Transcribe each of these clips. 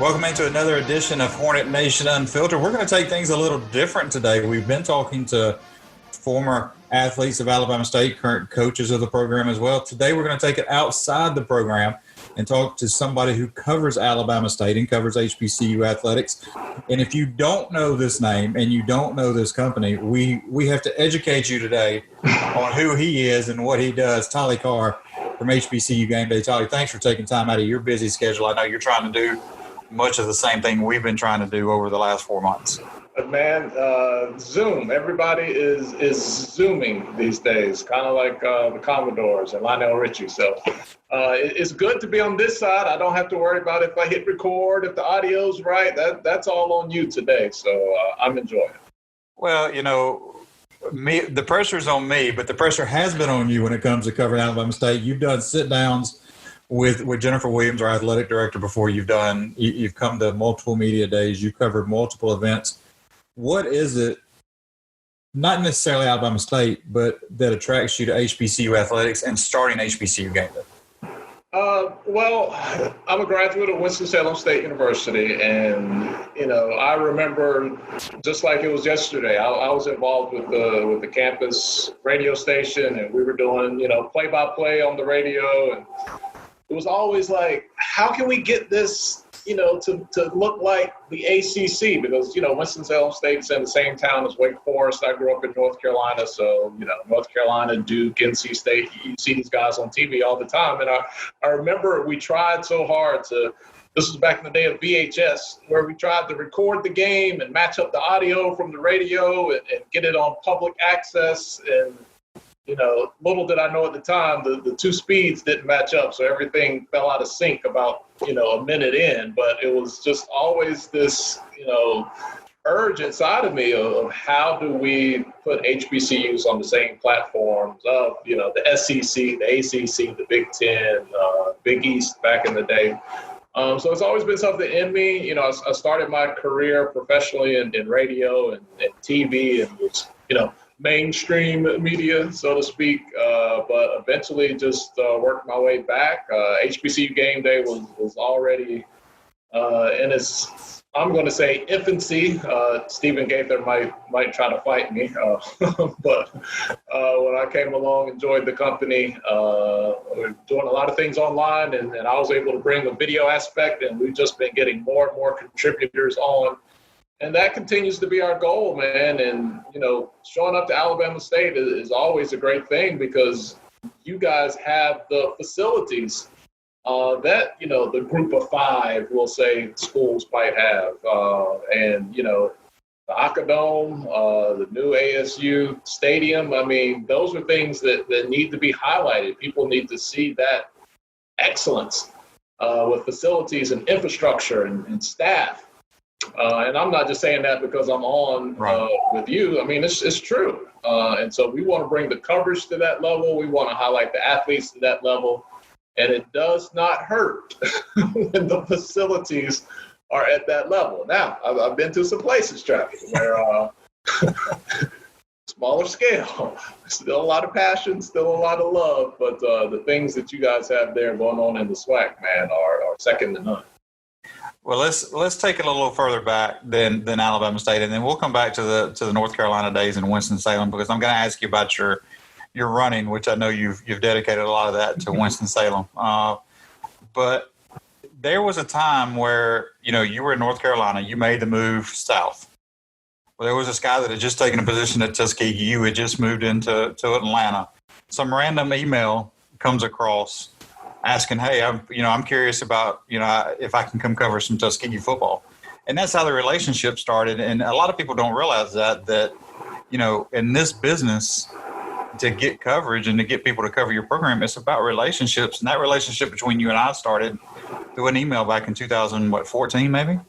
Welcome into another edition of Hornet Nation Unfiltered. We're going to take things a little different today. We've been talking to former athletes of Alabama State, current coaches of the program as well. Today we're going to take it outside the program and talk to somebody who covers Alabama State and covers HBCU athletics. And if you don't know this name and you don't know this company, we have to educate you today on who he is and what he does. Tolly Carr from HBCU Gameday. Tolly, thanks for taking time out of your busy schedule. I know you're trying to do much of the same thing we've been trying to do over the last 4 months. Man, Zoom. Everybody is Zooming these days, kind of like the Commodores and Lionel Richie. So it's good to be on this side. I don't have to worry about if I hit record, if the audio's right. That's all on you today. So I'm enjoying it. Well, you know, the pressure's on me, but the pressure has been on you when it comes to covering Alabama State. You've done sit-downs with Jennifer Williams, our athletic director, before. You've come to multiple media days. You've covered multiple events. What is it, not necessarily Alabama State, but that attracts you to HBCU athletics and starting HBCU Gameday? Well, I'm a graduate of Winston-Salem State University, and I remember just like it was yesterday. I was involved with the campus radio station, and we were doing play-by-play on the radio, and it was always like, how can we get this to look like the ACC, because Winston-Salem State's in the same town as Wake Forest. I grew up in North Carolina, so North Carolina, Duke, NC State. You see these guys on TV all the time, and I remember we tried so hard to. This was back in the day of VHS, where we tried to record the game and match up the audio from the radio and get it on public access. And little did I know at the time the two speeds didn't match up, so everything fell out of sync about a minute in. But it was just always this urge inside of me of how do we put HBCUs on the same platforms of the SEC, the ACC, the Big Ten, Big East back in the day. So it's always been something in me. I started my career professionally in radio and TV, and was mainstream media, so to speak, but eventually just worked my way back. HBCU Gameday was already in its, I'm going to say, infancy. Stephen Gaither might try to fight me, but when I came along, enjoyed the company, we're doing a lot of things online, and I was able to bring a video aspect, and we've just been getting more and more contributors on. And that continues to be our goal, man. And, showing up to Alabama State is always a great thing, because you guys have the facilities that, the group of five, we'll say, schools might have. And, the Aquadome, the new ASU stadium, I mean, those are things that need to be highlighted. People need to see that excellence with facilities and infrastructure and staff. And I'm not just saying that because I'm on with you. I mean, it's true. And so we want to bring the coverage to that level. We want to highlight the athletes to that level. And it does not hurt when the facilities are at that level. Now, I've been to some places, Travis, where smaller scale, still a lot of passion, still a lot of love. But the things that you guys have there going on in the SWAC, man, are second to none. Well, let's take it a little further back than Alabama State, and then we'll come back to the North Carolina days in Winston-Salem, because I'm going to ask you about your running, which I know you've dedicated a lot of that to Winston-Salem. But there was a time where you were in North Carolina, you made the move south. Well, there was this guy that had just taken a position at Tuskegee. You had just moved into Atlanta. Some random email comes across asking, hey, I'm curious about, if I can come cover some Tuskegee football. And that's how the relationship started. And a lot of people don't realize that, in this business, to get coverage and to get people to cover your program, it's about relationships. And that relationship between you and I started through an email back in 2014, maybe?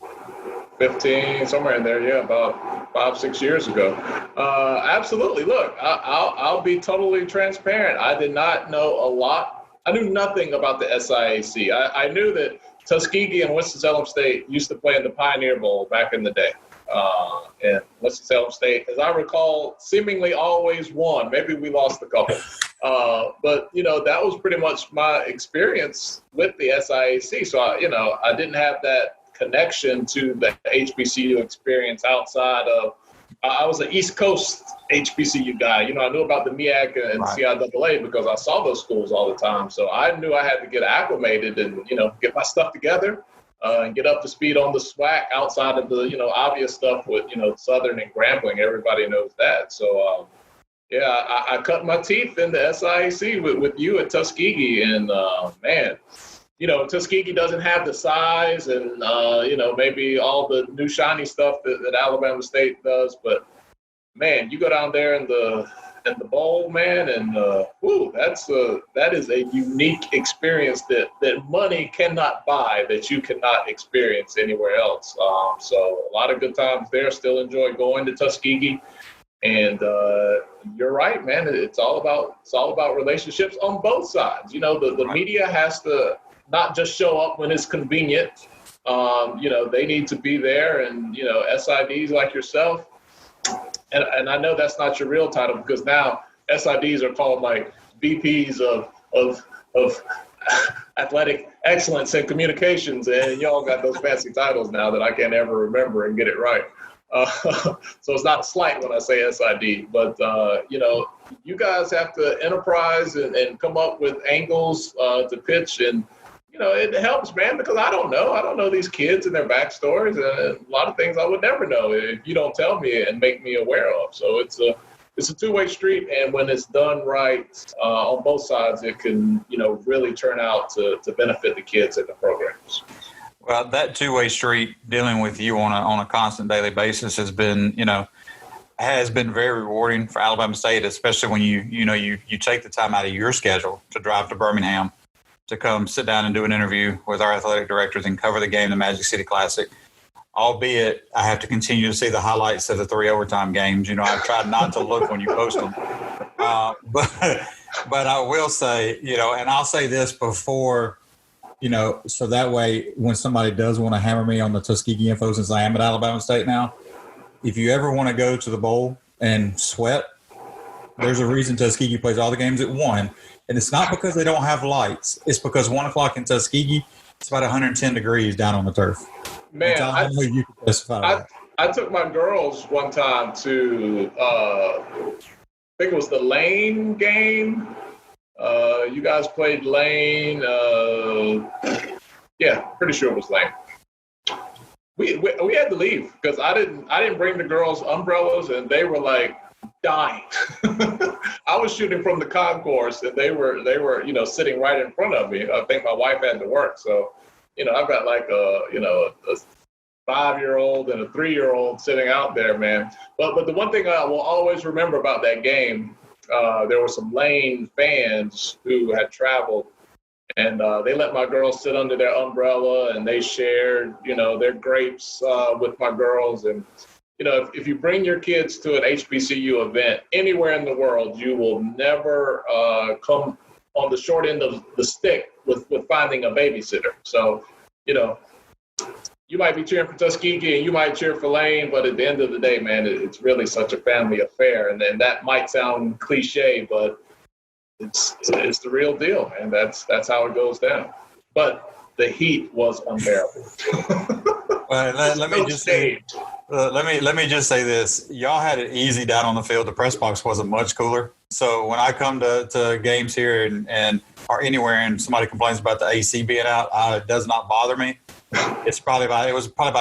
15, somewhere in there, yeah, about 5-6 years ago. Absolutely. Look, I'll be totally transparent. I did not know a lot. I knew nothing about the SIAC. I knew that Tuskegee and Winston-Salem State used to play in the Pioneer Bowl back in the day. And Winston-Salem State, as I recall, seemingly always won. Maybe we lost a couple. But, that was pretty much my experience with the SIAC. So, I didn't have that connection to the HBCU experience outside of. I was an East Coast HBCU guy. You know, I knew about the MEAC and CIAA because I saw those schools all the time. So I knew I had to get acclimated and, you know, get my stuff together and get up to speed on the SWAC outside of the, you know, obvious stuff with, you know, Southern and Grambling. Everybody knows that. So, I cut my teeth in the SIAC with you at Tuskegee. And, man, you know, Tuskegee doesn't have the size and, you know, maybe all the new shiny stuff that Alabama State does. But, man, you go down there in the bowl, man, and, that is a unique experience that money cannot buy, that you cannot experience anywhere else. So a lot of good times there. Still enjoy going to Tuskegee. And you're right, man. It's all about relationships on both sides. You know, the media has to not just show up when it's convenient. You know, they need to be there, and, you know, SIDs like yourself. And I know that's not your real title, because now SIDs are called like VPs of athletic excellence and communications, and y'all got those fancy titles now that I can't ever remember and get it right. So it's not a slight when I say SID, but, you know, you guys have to enterprise and come up with angles to pitch. And, you know, it helps, man, because I don't know these kids and their backstories, and a lot of things I would never know if you don't tell me and make me aware of. So it's a two-way street, and when it's done right on both sides, it can, you know, really turn out to benefit the kids and the programs. Well, that two-way street, dealing with you on a constant daily basis, has been very rewarding for Alabama State, especially when you take the time out of your schedule to drive to Birmingham to come sit down and do an interview with our athletic directors and cover the game, the Magic City Classic. Albeit, I have to continue to see the highlights of the 3 overtime games. You know, I've tried not to look when you post them, but I will say, you know, and I'll say this before. You know, so that way, when somebody does want to hammer me on the Tuskegee info, since I am at Alabama State now, if you ever want to go to the bowl and sweat, there's a reason Tuskegee plays all the games at 1. And it's not because they don't have lights. It's because 1 o'clock in Tuskegee, it's about 110 degrees down on the turf. Man, I took my girls one time to, I think it was the Lane game. You guys played Lane. Pretty sure it was Lane. We had to leave because I didn't bring the girls umbrellas, and they were like dying. I was shooting from the concourse, and they were you know, sitting right in front of me. I think my wife had to work, so, you know, I've got like a 5-year-old and a 3-year-old sitting out there, man. But the one thing I will always remember about that game. There were some Lane fans who had traveled, and they let my girls sit under their umbrella, and they shared, you know, their grapes with my girls. And, you know, if you bring your kids to an HBCU event anywhere in the world, you will never come on the short end of the stick with finding a babysitter. So, you know, you might be cheering for Tuskegee and you might cheer for Lane, but at the end of the day, man, it's really such a family affair. And that might sound cliche, but it's the real deal, man. That's how it goes down. But the heat was unbearable. Well, let me just say this: y'all had it easy down on the field. The press box wasn't much cooler. So when I come to games here and or anywhere, and somebody complains about the AC being out, it does not bother me. It was probably about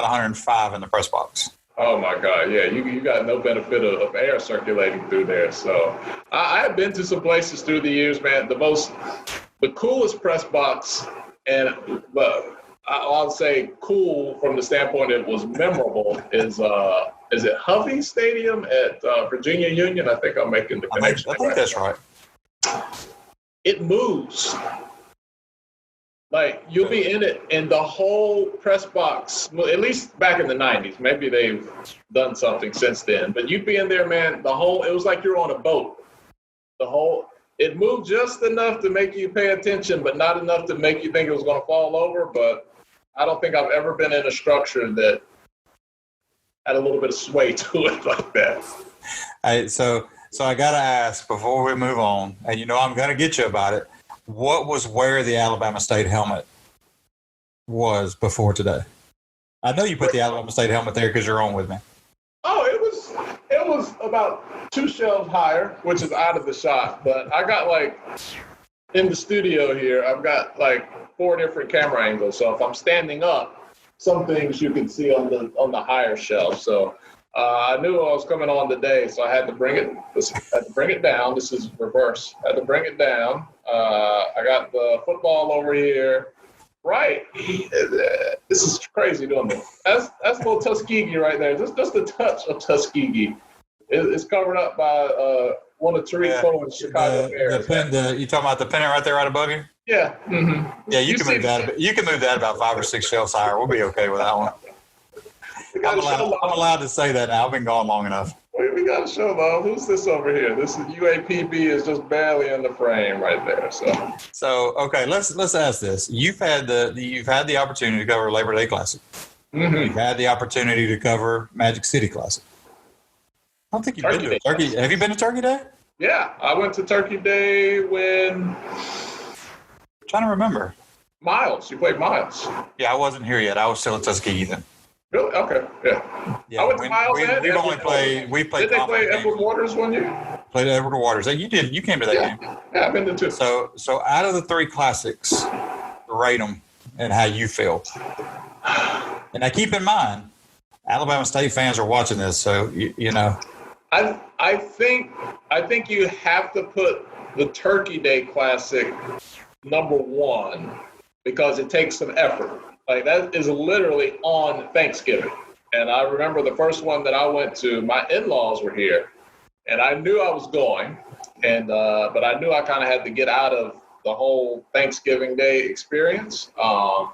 105 in the press box. Oh my God, yeah, you got no benefit of air circulating through there. So I have been to some places through the years, man. The coolest press box, and I'll say cool from the standpoint it was memorable, is it Hovey Stadium at Virginia Union? I think I'm making the connection. I think that's right. It moves. Like, you'll be in it, and the whole press box, well, at least back in the 90s, maybe they've done something since then, but you'd be in there, man, it was like you're on a boat. It moved just enough to make you pay attention, but not enough to make you think it was going to fall over. But I don't think I've ever been in a structure that had a little bit of sway to it like that. So I got to ask before we move on, and you know I'm going to get you about it. What was where the Alabama State helmet was before today? I know you put the Alabama State helmet there because you're on with me. Oh, it was about 2 shelves higher, which is out of the shot. But I got like in the studio here, I've got like 4 different camera angles. So if I'm standing up, some things you can see on the higher shelf. So I knew I was coming on today, so I had to bring it down. This is reverse. I had to bring it down. I got the football over here. Right. This is crazy, doing it. That's a little Tuskegee right there. Just a touch of Tuskegee. It's covered up by one of Tariq Cohen's Chicago Bears. You talking about the pennant right there, right above you? Yeah. Mm-hmm. Yeah, you can move that. You can move that about 5 or 6 shelves higher. We'll be okay with that one. I'm allowed to say that now. I've been gone long enough. We got to show love. Who's this over here? This is UAPB is just barely in the frame right there. So okay, let's ask this. You've had the opportunity to cover Labor Day Classic. Mm-hmm. You've had the opportunity to cover Magic City Classic. I don't think you've been to Turkey. Have you been to Turkey Day? Yeah, I went to Turkey Day when. I'm trying to remember. Miles, you played Miles. Yeah, I wasn't here yet. I was still at Tuskegee then. Really? Okay. Yeah. I went to Miles. We played. Did they play Edward Waters one year? Played Edward Waters. You did. You came to that game. Yeah, I've been to 2. So out of the 3 classics, rate them and how you feel. And now keep in mind, Alabama State fans are watching this, so you know. I think you have to put the Turkey Day Classic number 1 because it takes some effort. Like, that is literally on Thanksgiving. And I remember the first one that I went to, my in-laws were here, and I knew I was going, but I knew I kind of had to get out of the whole Thanksgiving Day experience. So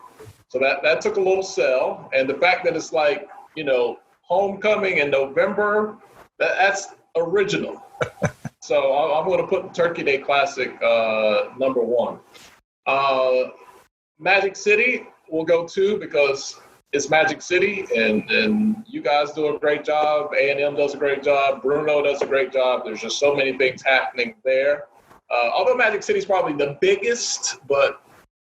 that took a little sell. And the fact that it's like, homecoming in November, that's original. So I'm going to put the Turkey Day Classic number 1. Magic City will go 2 because it's Magic City, and you guys do a great job. A&M does a great job. Bruno does a great job. There's just so many things happening there. Although Magic City is probably the biggest, but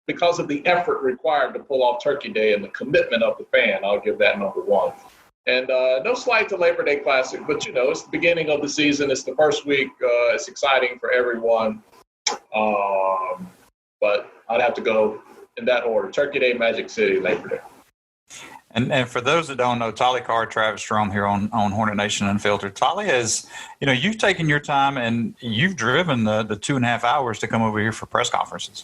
because of the effort required to pull off Turkey Day and the commitment of the fan, I'll give that number 1. And no slight to Labor Day Classic, but, it's the beginning of the season. It's the first week. It's exciting for everyone. But I'd have to go in that order: Turkey Day, Magic City, Labor Day. And for those that don't know, Tolly, Carr, Travis Jerome here on Hornet Nation Unfiltered. Tolly has, you've taken your time and you've driven the 2.5 hours to come over here for press conferences.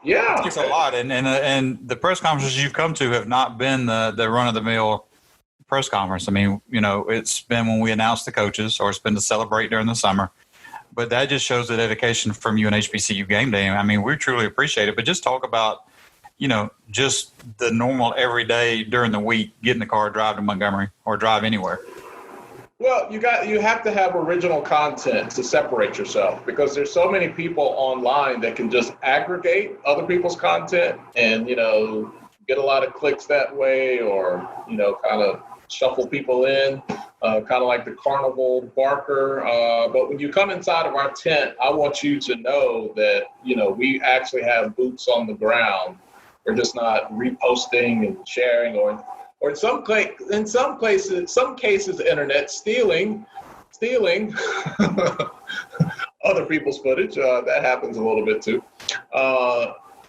Yeah. It's a lot. And the press conferences you've come to have not been the run-of-the-mill press conference. I mean, it's been when we announce the coaches, or it's been to celebrate during the summer. But that just shows the dedication from you and HBCU Gameday. I mean, we truly appreciate it. But just talk about, just the normal everyday during the week, get in the car, drive to Montgomery, or drive anywhere. Well, you have to have original content to separate yourself, because there's so many people online that can just aggregate other people's content and, get a lot of clicks that way, or, kind of shuffle people in, kind of like the carnival barker. But when you come inside of our tent, I want you to know that, we actually have boots on the ground. We're just not reposting and sharing, or in some cases, internet stealing other people's footage. That happens a little bit too.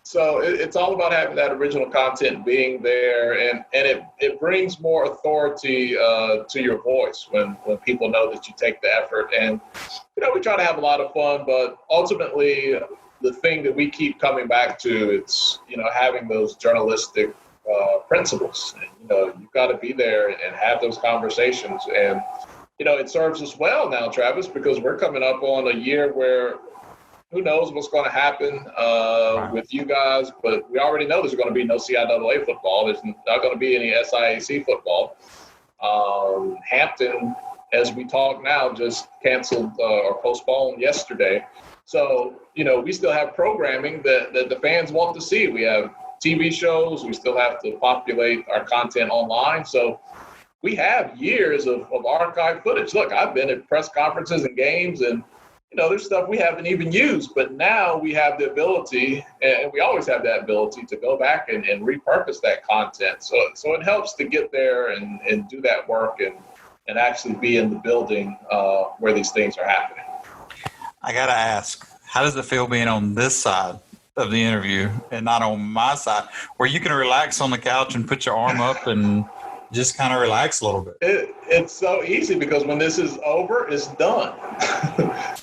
So it's all about having that original content being there, and it brings more authority to your voice when people know that you take the effort. And, we try to have a lot of fun, but ultimately the thing that we keep coming back to, it's, having those journalistic principles. And, you've got to be there and have those conversations. And, it serves us well now, Travis, because we're coming up on a year where who knows what's going to happen with you guys, but we already know there's going to be no CIAA football. There's not going to be any SIAC football. Hampton, as we talk now, just canceled or postponed yesterday. So, we still have programming that the fans want to see. We have TV shows. We still have to populate our content online. So we have years of archive footage. Look, I've been at press conferences and games, and there's stuff we haven't even used, but now we have the ability, and we always have that ability to go back and repurpose that content. So it helps to get there and do that work and actually be in the building where these things are happening. I got to ask, how does it feel being on this side of the interview and not on my side, where you can relax on the couch and put your arm up and just kind of relax a little bit? It's so easy because when this is over, it's done.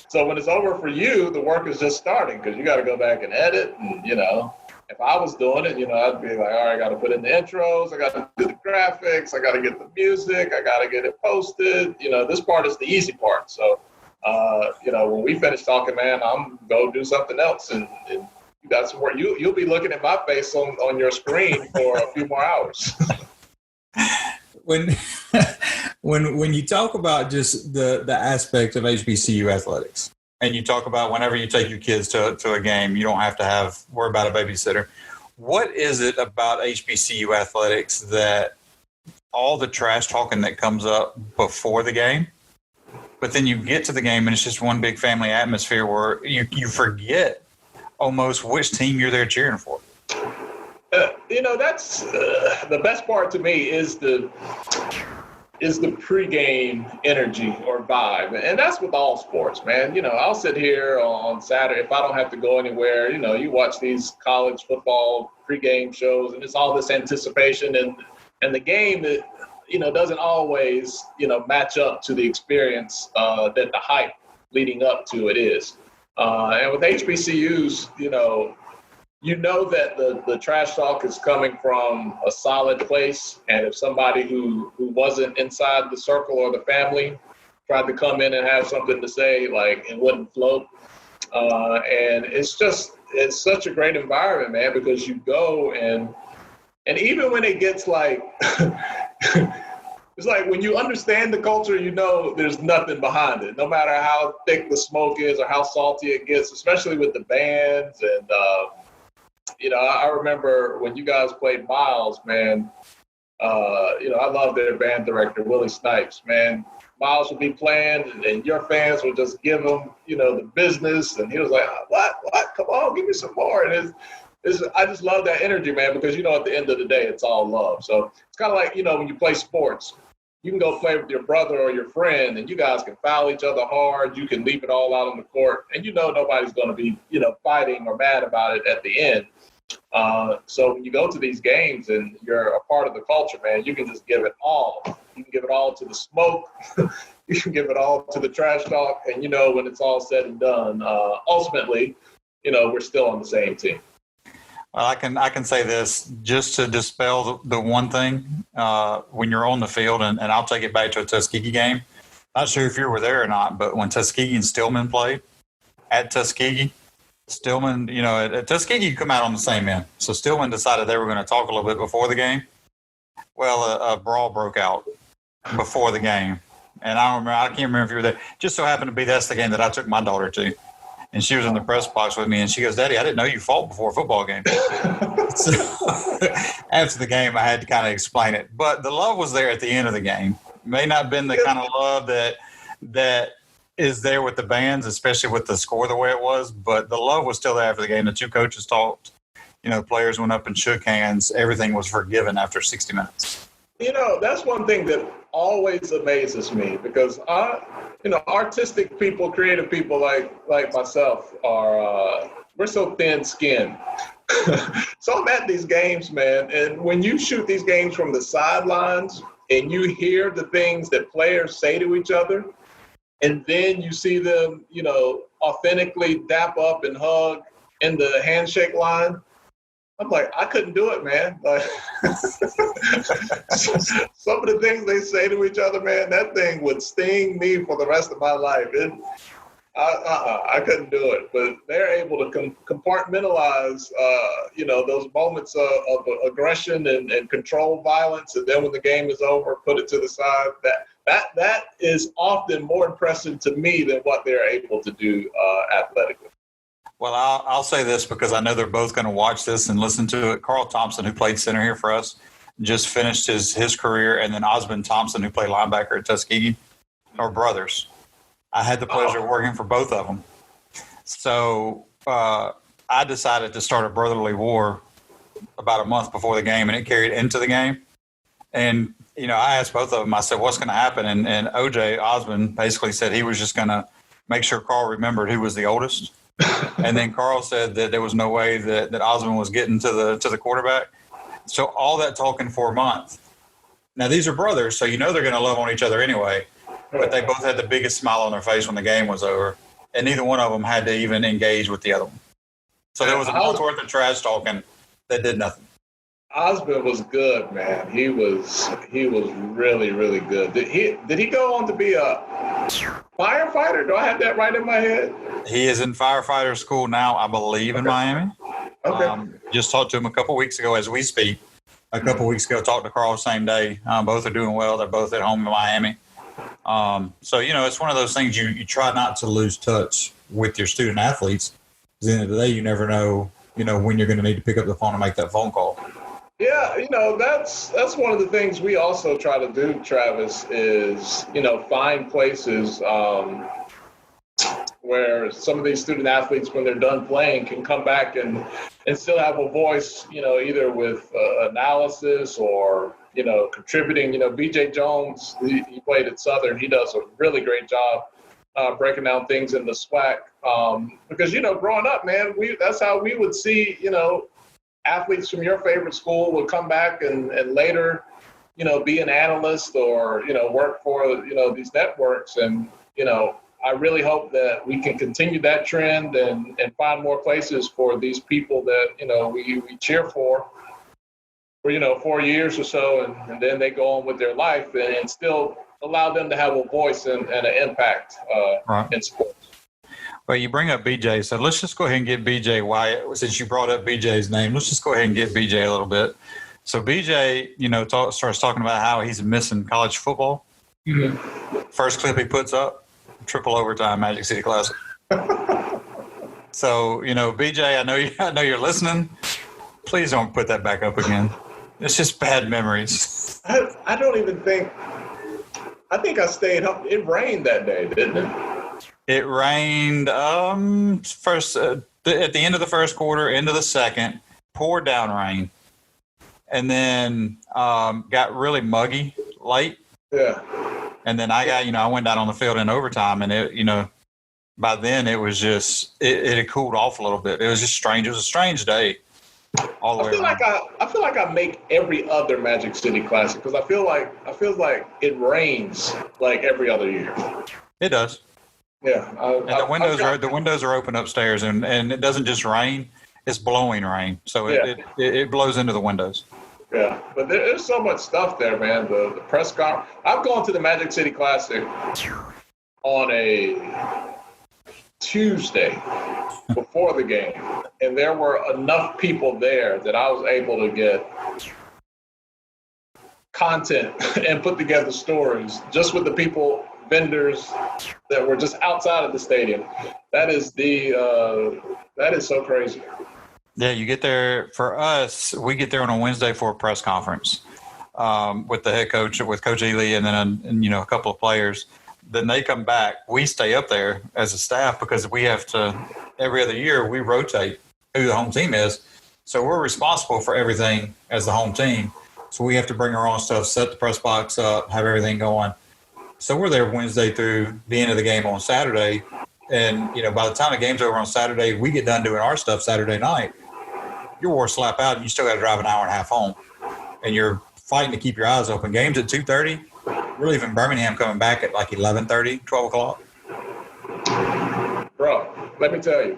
So when it's over for you, the work is just starting because you got to go back and edit. And, if I was doing it, I'd be like, all right, I got to put in the intros. I got to do the graphics. I got to get the music. I got to get it posted. This part is the easy part. So, when we finish talking, man, I'm going to do something else. And you got some work. You'll be looking at my face on your screen for a few more hours. When you talk about just the aspect of HBCU athletics, and you talk about whenever you take your kids to a game, you don't have to worry about a babysitter. What is it about HBCU athletics that all the trash talking that comes up before the game, but then you get to the game and it's just one big family atmosphere where you forget almost which team you're there cheering for? That's the best part to me is the pregame energy or vibe. And that's with all sports, man. I'll sit here on Saturday if I don't have to go anywhere. You watch these college football pregame shows and it's all this anticipation and the game that, doesn't always, match up to the experience that the hype leading up to it is. And with HBCUs, that the trash talk is coming from a solid place. And if somebody who wasn't inside the circle or the family tried to come in and have something to say, like, it wouldn't float. And it's such a great environment, man, because you go and even when it gets like, it's like when you understand the culture, there's nothing behind it, no matter how thick the smoke is or how salty it gets, especially with the bands. And, I remember when you guys played Miles, man, I love their band director, Willie Snipes, man. Miles would be playing and your fans would just give him, the business. And he was like, what? Come on, give me some more. And I just love that energy, man, because, at the end of the day, it's all love. So it's kind of like, when you play sports, you can go play with your brother or your friend and you guys can foul each other hard. You can leave it all out on the court and, nobody's going to be, fighting or mad about it at the end. So when you go to these games and you're a part of the culture, man, you can just give it all. You can give it all to the smoke. You can give it all to the trash talk. And, when it's all said and done, ultimately, we're still on the same team. Well, I can say this just to dispel the one thing when you're on the field, and I'll take it back to a Tuskegee game. Not sure if you were there or not, but when Tuskegee and Stillman played at Tuskegee, Stillman, at Tuskegee you come out on the same end. So Stillman decided they were going to talk a little bit before the game. Well, a brawl broke out before the game, and I can't remember if you were there. Just so happened to be that's the game that I took my daughter to. And she was in the press box with me, and she goes, "Daddy, I didn't know you fought before a football game." So after the game, I had to kind of explain it. But the love was there at the end of the game. It may not have been the kind of love that is there with the bands, especially with the score the way it was, but the love was still there after the game. The two coaches talked. Players went up and shook hands. Everything was forgiven after 60 minutes. That's one thing that always amazes me because artistic people, creative people like myself we're so thin-skinned. So I'm at these games, man, and when you shoot these games from the sidelines and you hear the things that players say to each other, and then you see them, authentically dap up and hug in the handshake line, I'm like, I couldn't do it, man. Like, some of the things they say to each other, man, that thing would sting me for the rest of my life. I couldn't do it. But they're able to compartmentalize, those moments of aggression and control violence, and then when the game is over, put it to the side. That is often more impressive to me than what they're able to do athletically. Well, I'll say this because I know they're both going to watch this and listen to it. Carl Thompson, who played center here for us, just finished his career, and then Osmond Thompson, who played linebacker at Tuskegee, are brothers. I had the pleasure of working for both of them. So I decided to start a brotherly war about a month before the game, and it carried into the game. And, I asked both of them, I said, what's going to happen? And OJ Osmond basically said he was just going to make sure Carl remembered who was the oldest. And then Carl said that there was no way that Osmond was getting to the quarterback. So all that talking for a month. Now, these are brothers, so they're going to love on each other anyway. But they both had the biggest smile on their face when the game was over. And neither one of them had to even engage with the other one. So there was a month's worth of trash talking that did nothing. Osmond was good, man. He was really, really good. Did he go on to be a firefighter? Do I have that right in my head? He is in firefighter school now, I believe, in Miami. Okay. Just talked to him a couple weeks ago as we speak. A couple weeks ago, talked to Carl the same day. Both are doing well. They're both at home in Miami. So, it's one of those things you try not to lose touch with your student athletes. At the end of the day, you never know, when you're going to need to pick up the phone and make that phone call. Yeah, that's one of the things we also try to do, Travis, is, find places where some of these student athletes, when they're done playing, can come back and still have a voice, either with analysis or, contributing. B.J. Jones, he played at Southern. He does a really great job breaking down things in the SWAC. Because, growing up, man, that's how we would see, athletes from your favorite school would come back and later, be an analyst or, work for, these networks. And, I really hope that we can continue that trend and find more places for these people that, we cheer for 4 years or so, and then they go on with their life and still allow them to have a voice and an impact in sports. Well, you bring up BJ, so let's just go ahead and get BJ Wyatt. Since you brought up BJ's name, let's just go ahead and get BJ a little bit. So BJ, starts talking about how he's missing college football. Mm-hmm. First clip he puts up, triple overtime Magic City Classic. So, BJ, I know you're listening. Please don't put that back up again. It's just bad memories. I don't even think. I think I stayed home. It rained that day, didn't it? It rained first at the end of the first quarter, into the second, poured down rain, and then got really muggy late. Yeah. And then I went down on the field in overtime, and it, by then it was just it had cooled off a little bit. It was just strange. It was a strange day. All the way around. I feel like I make every other Magic City Classic because I feel like it rains like every other year. It does. Yeah, the windows are open upstairs, and it doesn't just rain; it's blowing rain, so it blows into the windows. Yeah, but there's so much stuff there, man. The press conference. I've gone to the Magic City Classic on a Tuesday before the game, and there were enough people there that I was able to get content and put together stories just with the people. Vendors that were just outside of the stadium. That is so crazy. Yeah, you get there. For us, we get there on a Wednesday for a press conference with the head coach, with Coach Ely, and then a couple of players. Then they come back. We stay up there as a staff because we have to. Every other year, we rotate who the home team is, so we're responsible for everything as the home team. So we have to bring our own stuff, set the press box up, have everything going. So we're there Wednesday through the end of the game on Saturday. And, by the time the game's over on Saturday, we get done doing our stuff Saturday night. You're wore slap out, and you still got to drive an hour and a half home. And you're fighting to keep your eyes open. Game's at 2:30. We're leaving Birmingham coming back at like 11:30, 12 o'clock. Bro, let me tell you.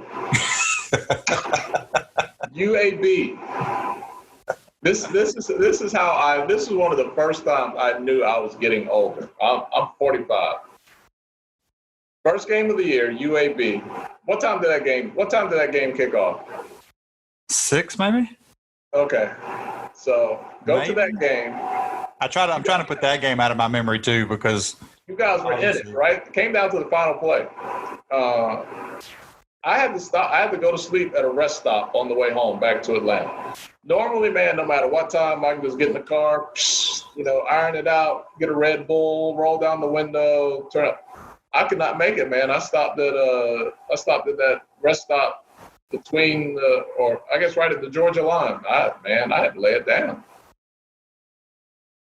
UAB. This is one of the first times I knew I was getting older. I'm 45. First game of the year, UAB. What time did that game kick off? 6 maybe? Okay. So go to that game. I'm trying to put that game out of my memory too because you guys were in it, right? It came down to the final play. I had to stop. I had to go to sleep at a rest stop on the way home back to Atlanta. Normally, man, no matter what time, I can just get in the car, iron it out, get a Red Bull, roll down the window, turn up. I could not make it, man. I stopped at that rest stop between or I guess right at the Georgia line. I had to lay it down.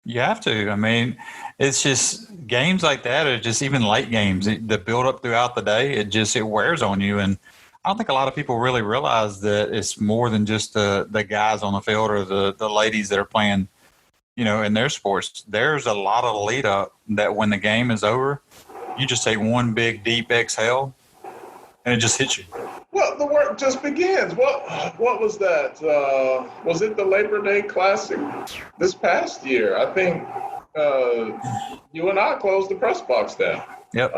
You have to. I mean, it's just games like that, or just even late games, the build up throughout the day, it wears on you. And I don't think a lot of people really realize that it's more than just the guys on the field or the ladies that are playing, in their sports. There's a lot of lead up that when the game is over, you just take one big deep exhale and it just hits you. Well, the work just begins. What was that? Was it the Labor Day Classic this past year? I think you and I closed the press box down. Yep.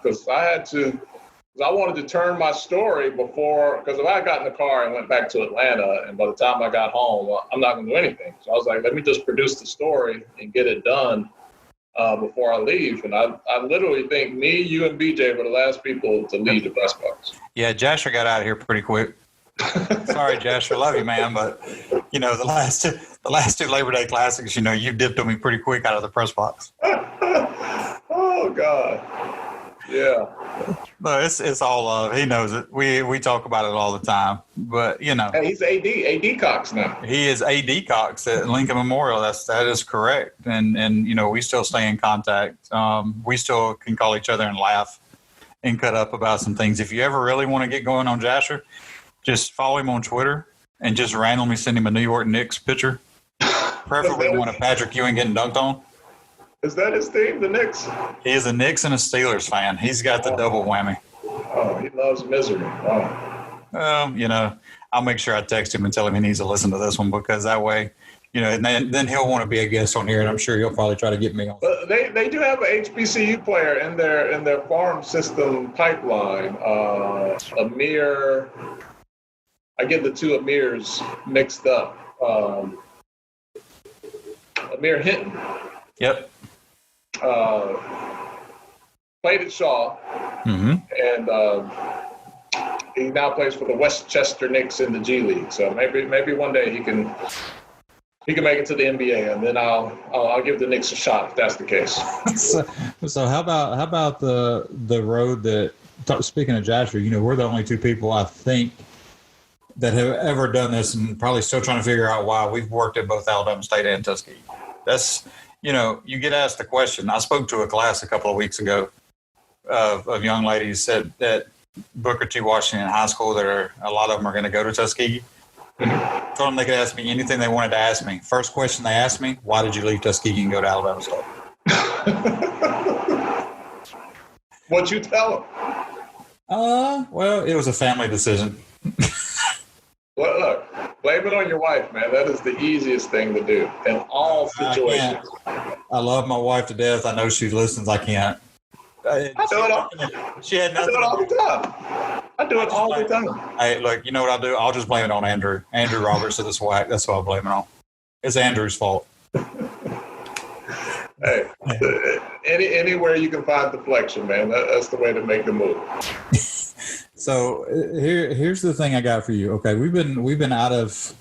Because I wanted to turn my story before, because if I got in the car and went back to Atlanta, and by the time I got home, I'm not going to do anything. So I was like, let me just produce the story and get it done before I leave. And I literally think me, you, and BJ were the last people to leave the press box. Yeah, Jasher got out of here pretty quick. Sorry, Jasher, love you, man, but the last two Labor Day Classics, you dipped on me pretty quick out of the press box. Oh God, yeah. No, it's all love. He knows it. We talk about it all the time. But and he's AD Cox now. He is AD Cox at Lincoln Memorial. That is correct. And we still stay in contact. We still can call each other and laugh and cut up about some things. If you ever really want to get going on Jasher, just follow him on Twitter and just randomly send him a New York Knicks picture. Preferably one of Patrick Ewing getting dunked on. Is that his team, the Knicks? He is a Knicks and a Steelers fan. He's got the double whammy. Oh, he loves misery. Oh. I'll make sure I text him and tell him he needs to listen to this one, because that way, and then he'll want to be a guest on here, and I'm sure he'll probably try to get me on. But they do have an HBCU player in their farm system pipeline. Amir, I get the two Amirs mixed up. Amir Hinton. Yep. Played at Shaw, and he now plays for the Westchester Knicks in the G League. So maybe one day he can make it to the NBA, and then I'll give the Knicks a shot if that's the case. So how about the road that? Speaking of Jasher, we're the only two people I think that have ever done this, and probably still trying to figure out why. We've worked at both Alabama State and Tuskegee. That's you get asked the question. I spoke to a class a couple of weeks ago of young ladies at Booker T. Washington High School that a lot of them are going to go to Tuskegee. Told them they could ask me anything they wanted to ask me. First question they asked me, why did you leave Tuskegee and go to Alabama State? What'd you tell them? Well, it was a family decision. Well, look, blame it on your wife, man. That is the easiest thing to do in all situations. I love my wife to death. I know she listens. I can't. I do it all the time. I do it all the time. Hey, look, you know what I'll do? I'll just blame it on Andrew. Andrew Roberts of the SWAC. That's what I'll blame it on. It's Andrew's fault. Hey, anywhere you can find deflection, man. That's the way to make the move. So here's the thing I got for you. Okay, we've been out of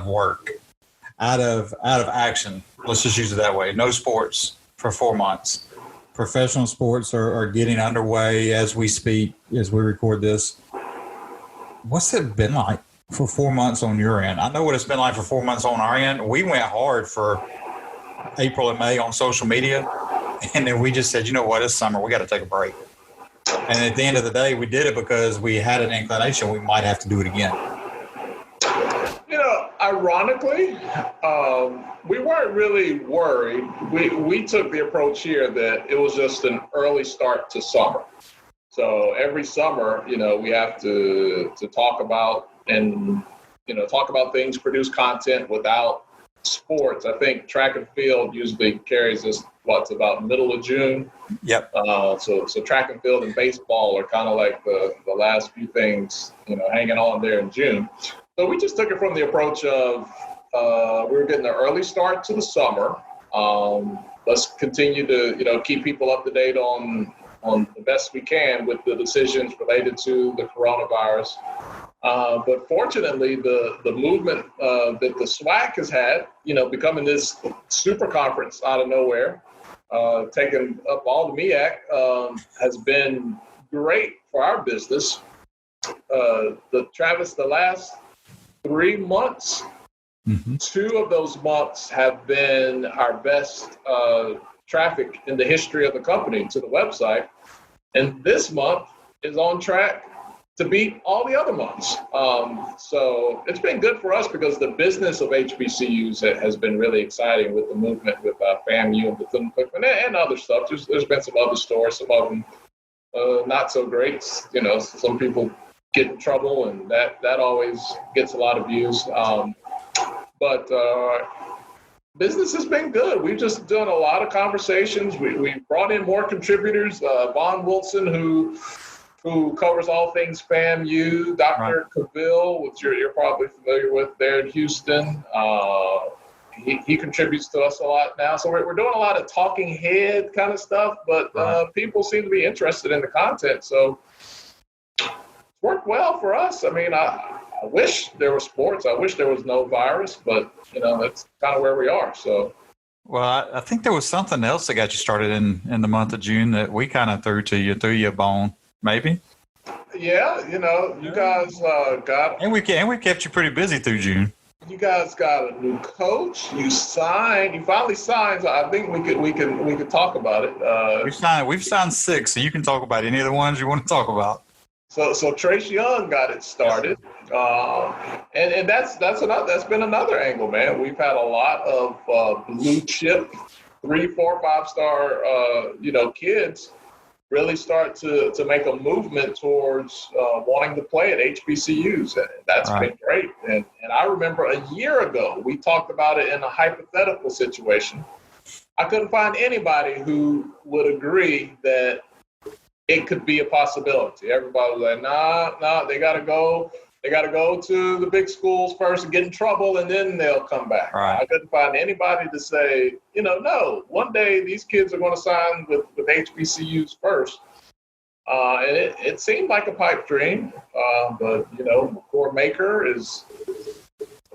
work, out of action. Let's just use it that way. No sports for 4 months. Professional sports are getting underway as we speak, as we record this. What's it been like for 4 months on your end? I know what it's been like for 4 months on our end. We went hard for April and May on social media, and then we just said, you know what, it's summer. We got to take a break. And at the end of the day, we did it because we had an inclination we might have to do it again. Ironically, we weren't really worried. We took the approach here that it was just an early start to summer. So every summer, we have to talk about things, produce content without sports. I think track and field usually carries us about middle of June. Yep. So track and field and baseball are kind of like the last few things, hanging on there in June. So we just took it from the approach of we were getting an early start to the summer. Let's continue to keep people up to date on the best we can with the decisions related to the coronavirus. But fortunately, the movement that the SWAC has had, becoming this super conference out of nowhere, taking up all the MEAC, has been great for our business. The last 3 months, 2 of those months have been our best traffic in the history of the company to the website. And this month is on track to beat all the other months. So it's been good for us because the business of HBCUs has been really exciting with the movement with FAMU and other stuff. There's been some other stores, some of them not so great. You know, some people get in trouble, and that always gets a lot of views. But business has been good. We've just done a lot of conversations. We brought in more contributors. Vaughn Wilson, who covers all things FAMU, Dr. Cavill, which you're probably familiar with there in Houston. He contributes to us a lot now. So we're doing a lot of talking head kind of stuff, but people seem to be interested in the content. So it's worked well for us. I mean, I wish there was sports. I wish there was no virus, but, that's kind of where we are. So. Well, I think there was something else that got you started in the month of June that we kind of threw you a bone, maybe. Yeah, you guys got. And we kept you pretty busy through June. You guys got a new coach. You finally signed. So I think we could talk about it. We've signed 6, so you can talk about any of the ones you want to talk about. So Trace Young got it started, and that's been another angle, man. We've had a lot of blue chip 3, 4, 5-star kids really start to make a movement towards wanting to play at HBCUs. And that's been great. And I remember a year ago, we talked about it in a hypothetical situation. I couldn't find anybody who would agree that it could be a possibility. Everybody was like, nah, they got to go. They got to go to the big schools first and get in trouble, and then they'll come back. Right. I couldn't find anybody to say, no, one day these kids are going to sign with HBCUs first. And it seemed like a pipe dream, but, McCord Maker is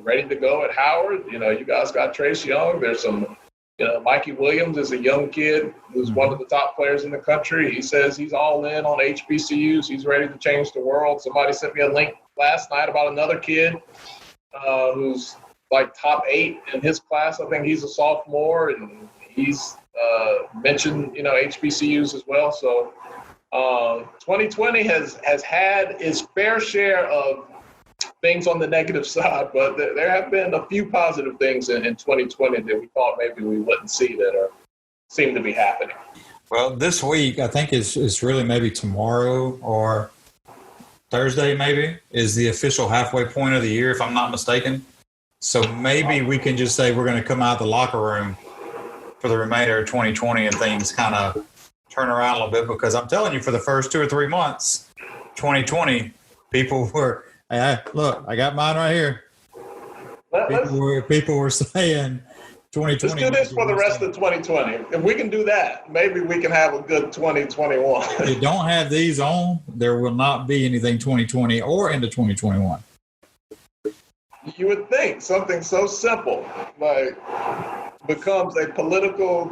ready to go at Howard. You guys got Trace Young. There's some, Mikey Williams is a young kid who's one of the top players in the country. He says he's all in on HBCUs. He's ready to change the world. Somebody sent me a link last night about another kid who's like top 8 in his class. I think he's a sophomore, and he's mentioned, HBCUs as well. So 2020 has had its fair share of things on the negative side, but there have been a few positive things in 2020 that we thought maybe we wouldn't see that seem to be happening. Well, this week, I think is really maybe tomorrow or Thursday maybe, is the official halfway point of the year, if I'm not mistaken. So maybe we can just say we're going to come out of the locker room for the remainder of 2020 and things kind of turn around a little bit, because I'm telling you, for the first 2 or 3 months, 2020, people were, hey, look, I got mine right here. People were saying 2020. Let's do this for the rest of 2020. If we can do that, maybe we can have a good 2021. If you don't have these on, there will not be anything 2020 or into 2021. You would think something so simple like becomes a political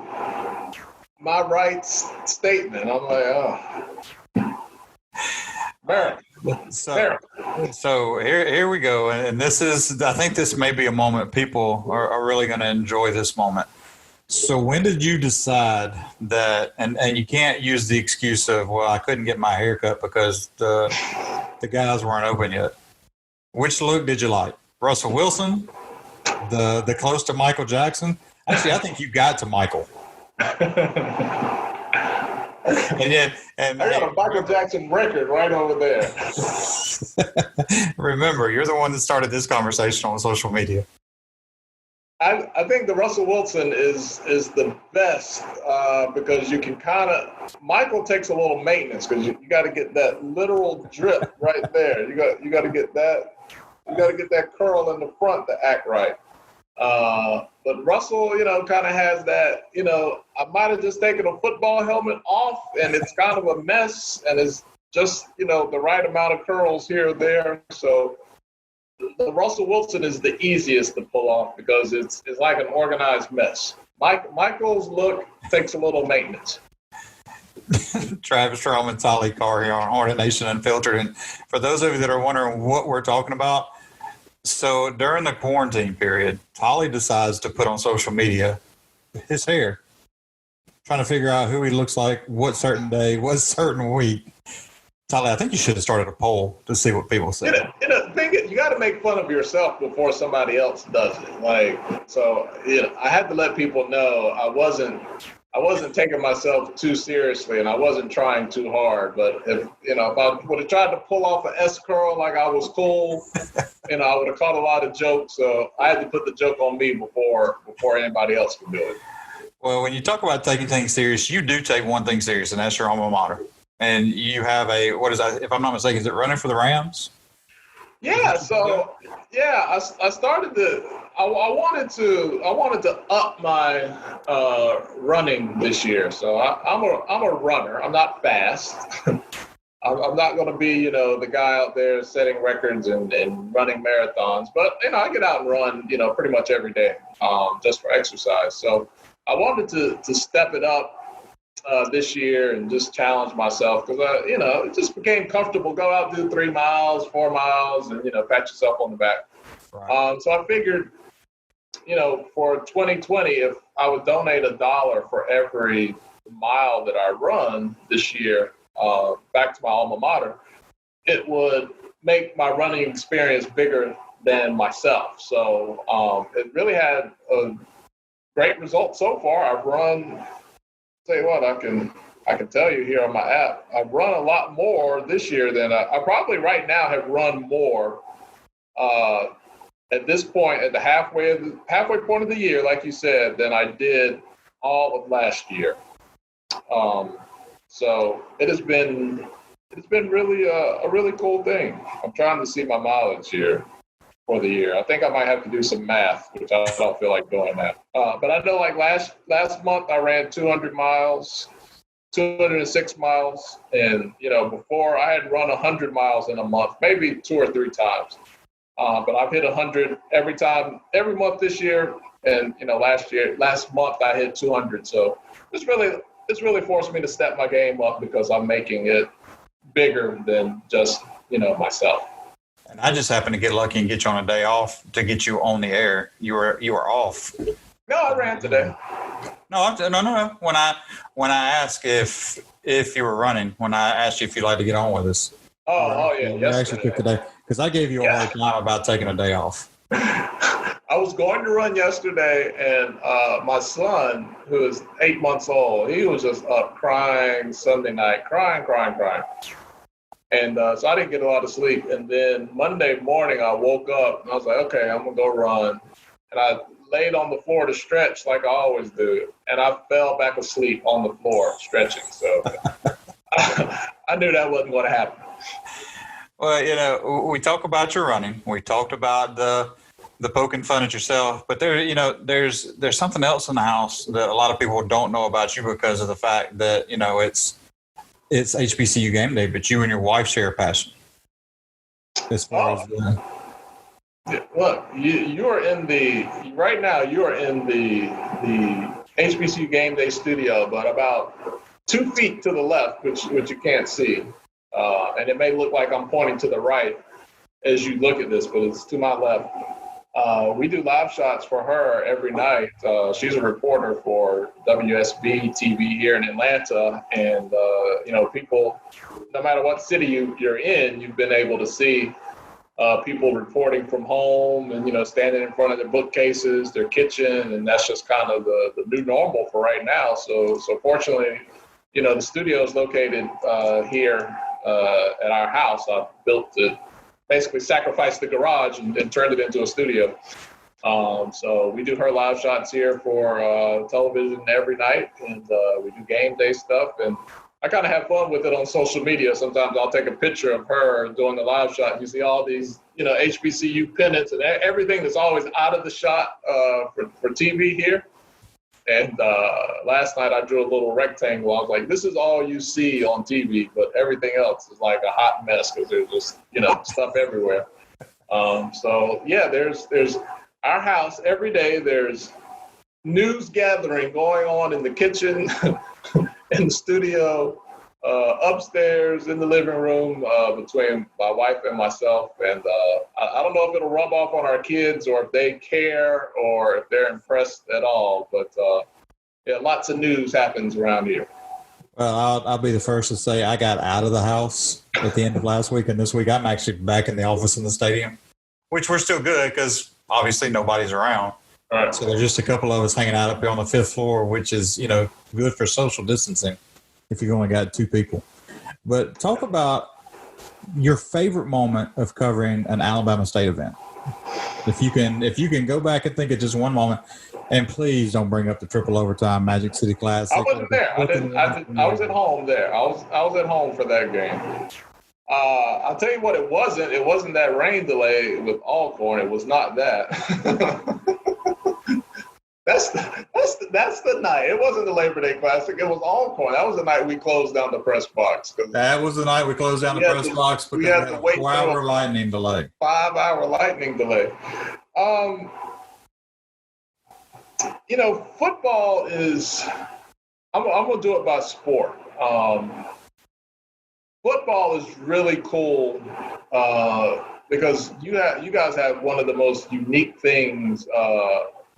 my rights statement. I'm like, America. So here we go. And this is, I think this may be a moment people are really going to enjoy this moment. So when did you decide that, and you can't use the excuse of, well, I couldn't get my hair cut because the guys weren't open yet. Which look did you like? Russell Wilson? The close to Michael Jackson? Actually, I think you got to Michael. And I got a Michael Jackson record right over there. Remember, you're the one that started this conversation on social media. I think the Russell Wilson is the best because you can kind of, Michael takes a little maintenance because you got to get that literal drip right there. You got to get that. You got to get that curl in the front to act right. But Russell, kind of has that, I might have just taken a football helmet off and it's kind of a mess and it's just, the right amount of curls here or there. So the Russell Wilson is the easiest to pull off because it's like an organized mess. Michael's look takes a little maintenance. Travis, Jarome, and Tolly, Carr here on Hornet Nation Unfiltered. And for those of you that are wondering what we're talking about, so during the quarantine period, Tolly decides to put on social media his hair, trying to figure out who he looks like, what certain day, what certain week. Tolly, I think you should have started a poll to see what people say. You got to make fun of yourself before somebody else does it. So I had to let people know I wasn't taking myself too seriously, and I wasn't trying too hard. But if I would have tried to pull off an S curl like I was cool, I would have caught a lot of jokes. So I had to put the joke on me before anybody else could do it. Well, when you talk about taking things serious, you do take one thing serious, and that's your alma mater. And you have if I'm not mistaken, is it running for the Rams? Yeah. So I started I wanted to up my running this year. So I'm a runner. I'm not fast. I'm not going to be the guy out there setting records and running marathons. But I get out and run pretty much every day just for exercise. So I wanted to step it up this year and just challenge myself because it just became comfortable. Go out, do 3 miles, 4 miles, and pat yourself on the back. Right. So I figured, for 2020, if I would donate $1 for every mile that I run this year back to my alma mater, it would make my running experience bigger than myself. So it really had a great result so far. I've run. Tell you what, I can tell you here on my app, I've run a lot more this year than I probably right now have run more at this point at the halfway point of the year, like you said, than I did all of last year. So it has been really a really cool thing. I'm trying to see my mileage here for the year. I think I might have to do some math, which I don't feel like doing that. But I know like last month I ran 200 miles, 206 miles. And, before I had run 100 miles in a month, maybe 2 or 3 times. But I've hit 100 every month this year. And, last month I hit 200. So it's really forced me to step my game up because I'm making it bigger than just, myself. And I just happened to get lucky and get you on a day off to get you on the air. You were off. No, I ran today. No. When I asked if you were running, when I asked you if you'd like to get on with us. Oh yeah. You actually took today because I gave you a hard time about taking a day off. I was going to run yesterday, and my son, who is 8 months old, he was just up crying Sunday night, crying. And so I didn't get a lot of sleep. And then Monday morning, I woke up and I was like, okay, I'm going to go run. And I laid on the floor to stretch like I always do. And I fell back asleep on the floor stretching. So I knew that wasn't going to happen. Well, we talk about your running. We talked about the poking fun at yourself. But there's something else in the house that a lot of people don't know about you because of the fact that, it's HBCU Gameday, but you and your wife share a passion. As far as look, you are in the right now. You are in the HBCU Gameday studio, but about 2 feet to the left, which you can't see, and it may look like I'm pointing to the right as you look at this, but it's to my left. We do live shots for her every night. She's a reporter for WSB TV here in Atlanta. And, people, no matter what city you're in, you've been able to see people reporting from home and, standing in front of their bookcases, their kitchen. And that's just kind of the new normal for right now. So fortunately, the studio is located here at our house. I built it. Basically sacrificed the garage and turned it into a studio. So we do her live shots here for television every night, and we do game day stuff. And I kind of have fun with it on social media. Sometimes I'll take a picture of her doing the live shot. You see all these, HBCU pennants and everything that's always out of the shot for TV here. And last night I drew a little rectangle. I was like, this is all you see on TV, but everything else is like a hot mess because there's just, stuff everywhere. So yeah, there's our house every day. There's news gathering going on in the kitchen, in the studio, upstairs, in the living room, between my wife and myself. And I don't know if it'll rub off on our kids or if they care or if they're impressed at all. But yeah, lots of news happens around here. Well, I'll be the first to say I got out of the house at the end of last week, and this week I'm actually back in the office in the stadium, which we're still good because obviously nobody's around. Right. So there's just a couple of us hanging out up here on the 5th floor, which is, good for social distancing if you've only got 2 people. But talk about your favorite moment of covering an Alabama State event. If you can go back and think of just one moment. And please don't bring up the triple overtime Magic City Classic. I wasn't there. I was at home there. I was at home for that game. I'll tell you what it wasn't. It wasn't that rain delay with Alcorn. It was not that. That's the night. It wasn't the Labor Day Classic. It was Alcorn. That was the night we closed down the press box. That was the night we closed down the press box because we had a 4-hour lightning delay. 5-hour lightning delay. Football is, I'm going to do it by sport. Football is really cool because you guys have one of the most unique things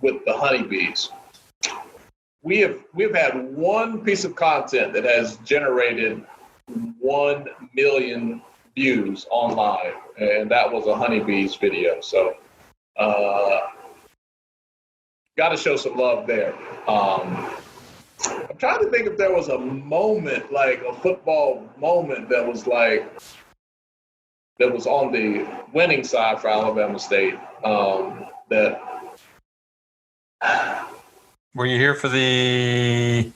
with the honeybees. We've had one piece of content that has generated 1 million views online, and that was a honeybees video. So, got to show some love there. I'm trying to think if there was a moment, like a football moment that was on the winning side for Alabama State. Were you here for the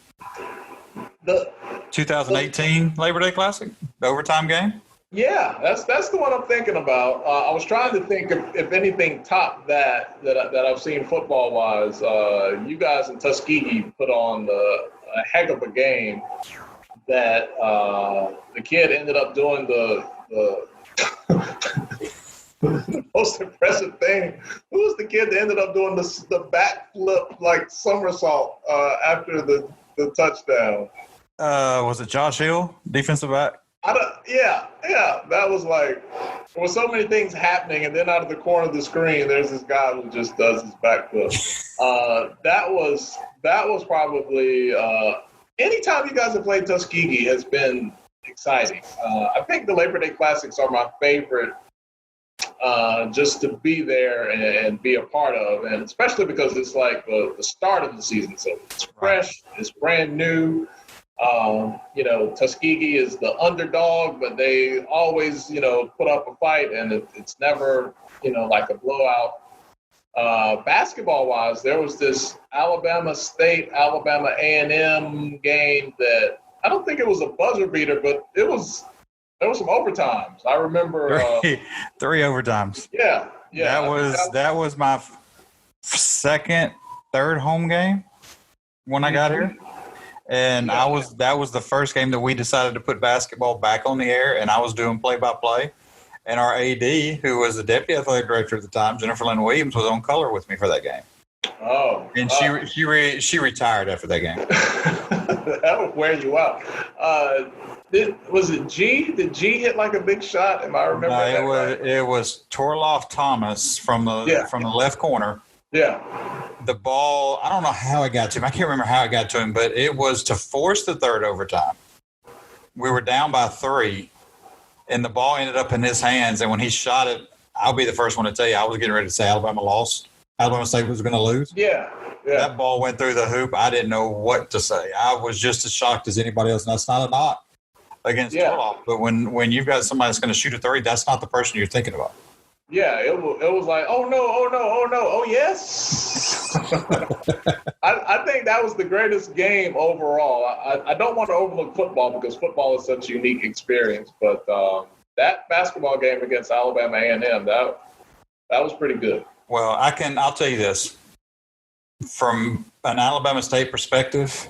2018 Labor Day Classic, the overtime game? Yeah, that's the one I'm thinking about. I was trying to think if anything topped that I've seen football-wise. You guys in Tuskegee put on a heck of a game that the kid ended up doing the the most impressive thing. Who was the kid that ended up doing the backflip, like somersault after the touchdown? Was it Josh Hill, defensive back? Yeah. That was like, there were so many things happening, and then out of the corner of the screen, there's this guy who just does his backflip. That was probably anytime you guys have played Tuskegee has been exciting. I think the Labor Day Classics are my favorite, just to be there and be a part of, and especially because it's like the start of the season, so it's fresh, it's brand new. Tuskegee is the underdog, but they always, put up a fight, and it's never, like a blowout. Basketball-wise, there was this Alabama State, Alabama A&M game that I don't think it was a buzzer beater, but there was some overtimes. I remember three overtimes. Yeah. That was my third home game when I got here. And that was the first game that we decided to put basketball back on the air, and I was doing play-by-play. And our AD, who was the deputy athletic director at the time, Jennifer Lynn Williams, was on color with me for that game. Oh. And she retired after that game. That would wear you out. Was it G? Did G hit like a big shot? Am I remembering that? It was Torloff Thomas from the left corner. Yeah. The ball, I don't know how it got to him. I can't remember how it got to him, but it was to force the third overtime. We were down by 3, and the ball ended up in his hands. And when he shot it, I'll be the first one to tell you, I was getting ready to say Alabama lost. Alabama State was going to lose. Yeah. That ball went through the hoop. I didn't know what to say. I was just as shocked as anybody else. And that's not a knock against Torloff. But when you've got somebody that's going to shoot a 3, that's not the person you're thinking about. Yeah, it was like, oh no, oh yes. I think that was the greatest game overall. I don't want to overlook football because football is such a unique experience, but that basketball game against Alabama A&M, that was pretty good. Well, I'll tell you this. From an Alabama State perspective,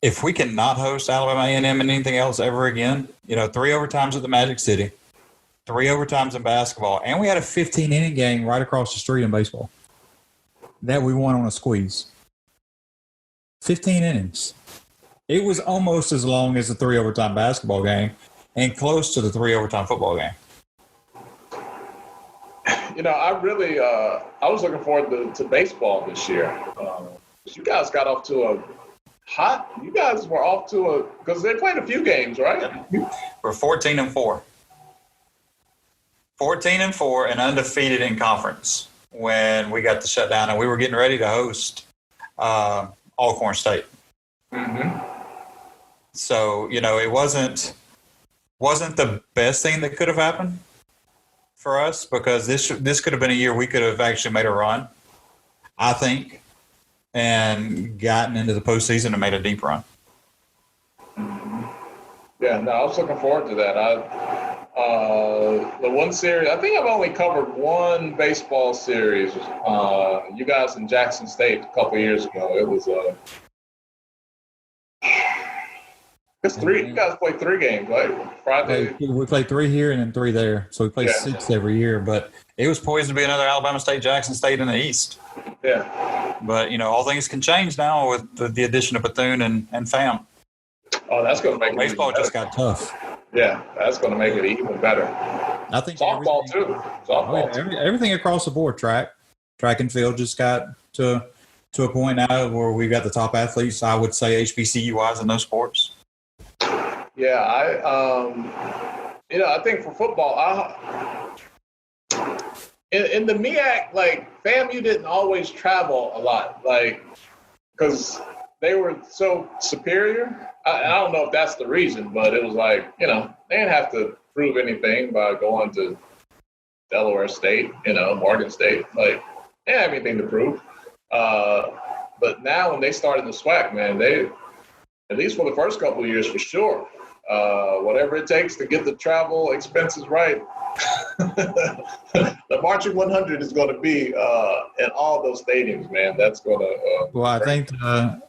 if we cannot host Alabama A&M and anything else ever again, 3 overtimes at the Magic City, 3 overtimes in basketball, and we had a 15-inning game right across the street in baseball that we won on a squeeze. 15 innings. It was almost as long as the 3 overtime basketball game and close to the 3 overtime football game. I really I was looking forward to baseball this year. You guys got off to you guys were off to because they played a few games, right? We're 14-4. 14-4 and undefeated in conference when we got the shutdown, and we were getting ready to host Alcorn State. Mm-hmm. So, it wasn't the best thing that could have happened for us, because this could have been a year we could have actually made a run, I think, and gotten into the postseason and made a deep run. Mm-hmm. Yeah, no, I was looking forward to that. The one series, I think I've only covered one baseball series. You guys in Jackson State a couple of years ago. It was it's 3. You guys played 3 games, right? Friday. We played 3 here and then 3 there, so we played 6 every year. But it was poised to be another Alabama State, Jackson State in the East. Yeah. But all things can change now with the addition of Bethune and FAM. Oh, that's going to make baseball just got tough. Yeah, that's going to make it even better. I think softball too. Softball. Everything across the board. Track and field just got to a point now where we've got the top athletes, I would say, HBCU wise in those sports. Yeah, I think for football, in the MEAC, like FAMU didn't always travel a lot, like because they were so superior. I don't know if that's the reason, but it was like, they didn't have to prove anything by going to Delaware State, Morgan State. Like, they didn't have anything to prove. But now when they started the SWAC, man, they, at least for the first couple of years for sure, whatever it takes to get the travel expenses right, the Marching 100 is going to be in all those stadiums, man. That's going to. Well, I think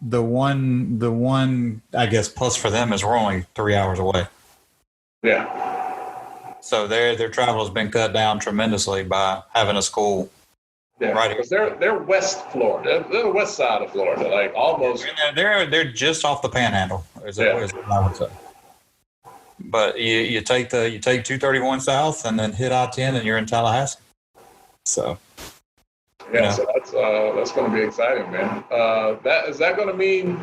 the one I guess plus for them is we're only 3 hours away. Yeah. So their travel has been cut down tremendously by having a school. Yeah, right. Because they're West Florida. They're the west side of Florida, like almost. They're just off the Panhandle, is what I would say. But you take 231 south and then hit I-10 and you're in Tallahassee. So. Yeah, so that's going to be exciting, man. Is that going to mean?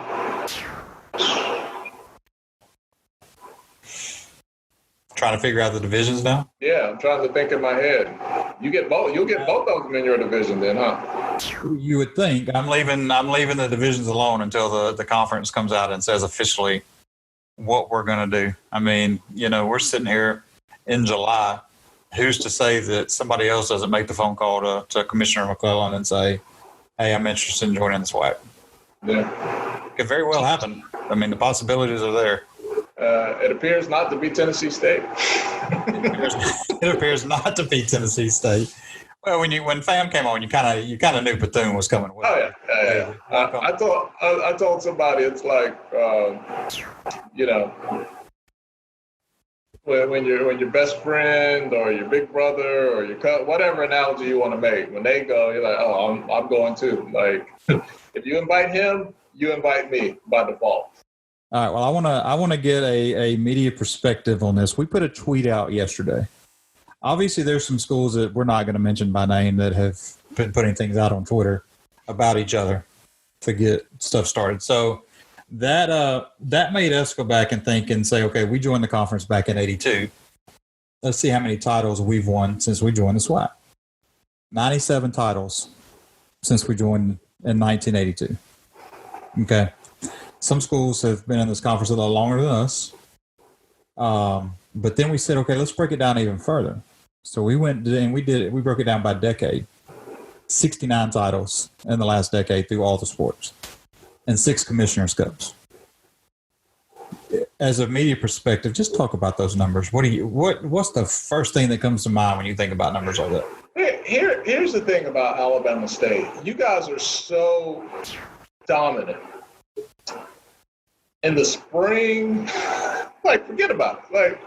Trying to figure out the divisions now? Yeah, I'm trying to think in my head. You get both. You'll get both of them in your division, then, huh? You would think. I'm leaving the divisions alone until the conference comes out and says officially what we're going to do. I mean, we're sitting here in July. Who's to say that somebody else doesn't make the phone call to Commissioner McClellan and say, "Hey, I'm interested in joining the SWAC"? Yeah, it could very well happen. I mean, the possibilities are there. It appears not to be Tennessee State. It appears not to be Tennessee State. Well, when FAM came on, you kind of knew Bethune was coming. Oh yeah. I told somebody it's like, when your best friend or your big brother or your cousin, whatever analogy you want to make, when they go, you're like, oh, I'm going too. Like, if you invite him, you invite me by default. All right. Well, I want to get a media perspective on this. We put a tweet out yesterday. Obviously, there's some schools that we're not going to mention by name that have been putting things out on Twitter about each other to get stuff started. So that made us go back and think and say, okay, we joined the conference back in '82. Let's see how many titles we've won since we joined the SWAC. 97 titles since we joined in 1982. Okay. Some schools have been in this conference a little longer than us. But then we said, okay, let's break it down even further. So we went and we broke it down by decade. 69 titles in the last decade through all the sports and 6 Commissioner's Cups. As a media perspective, just talk about those numbers. What's the first thing that comes to mind when you think about numbers like that? Here's the thing about Alabama State. You guys are so dominant. In the spring, forget about it.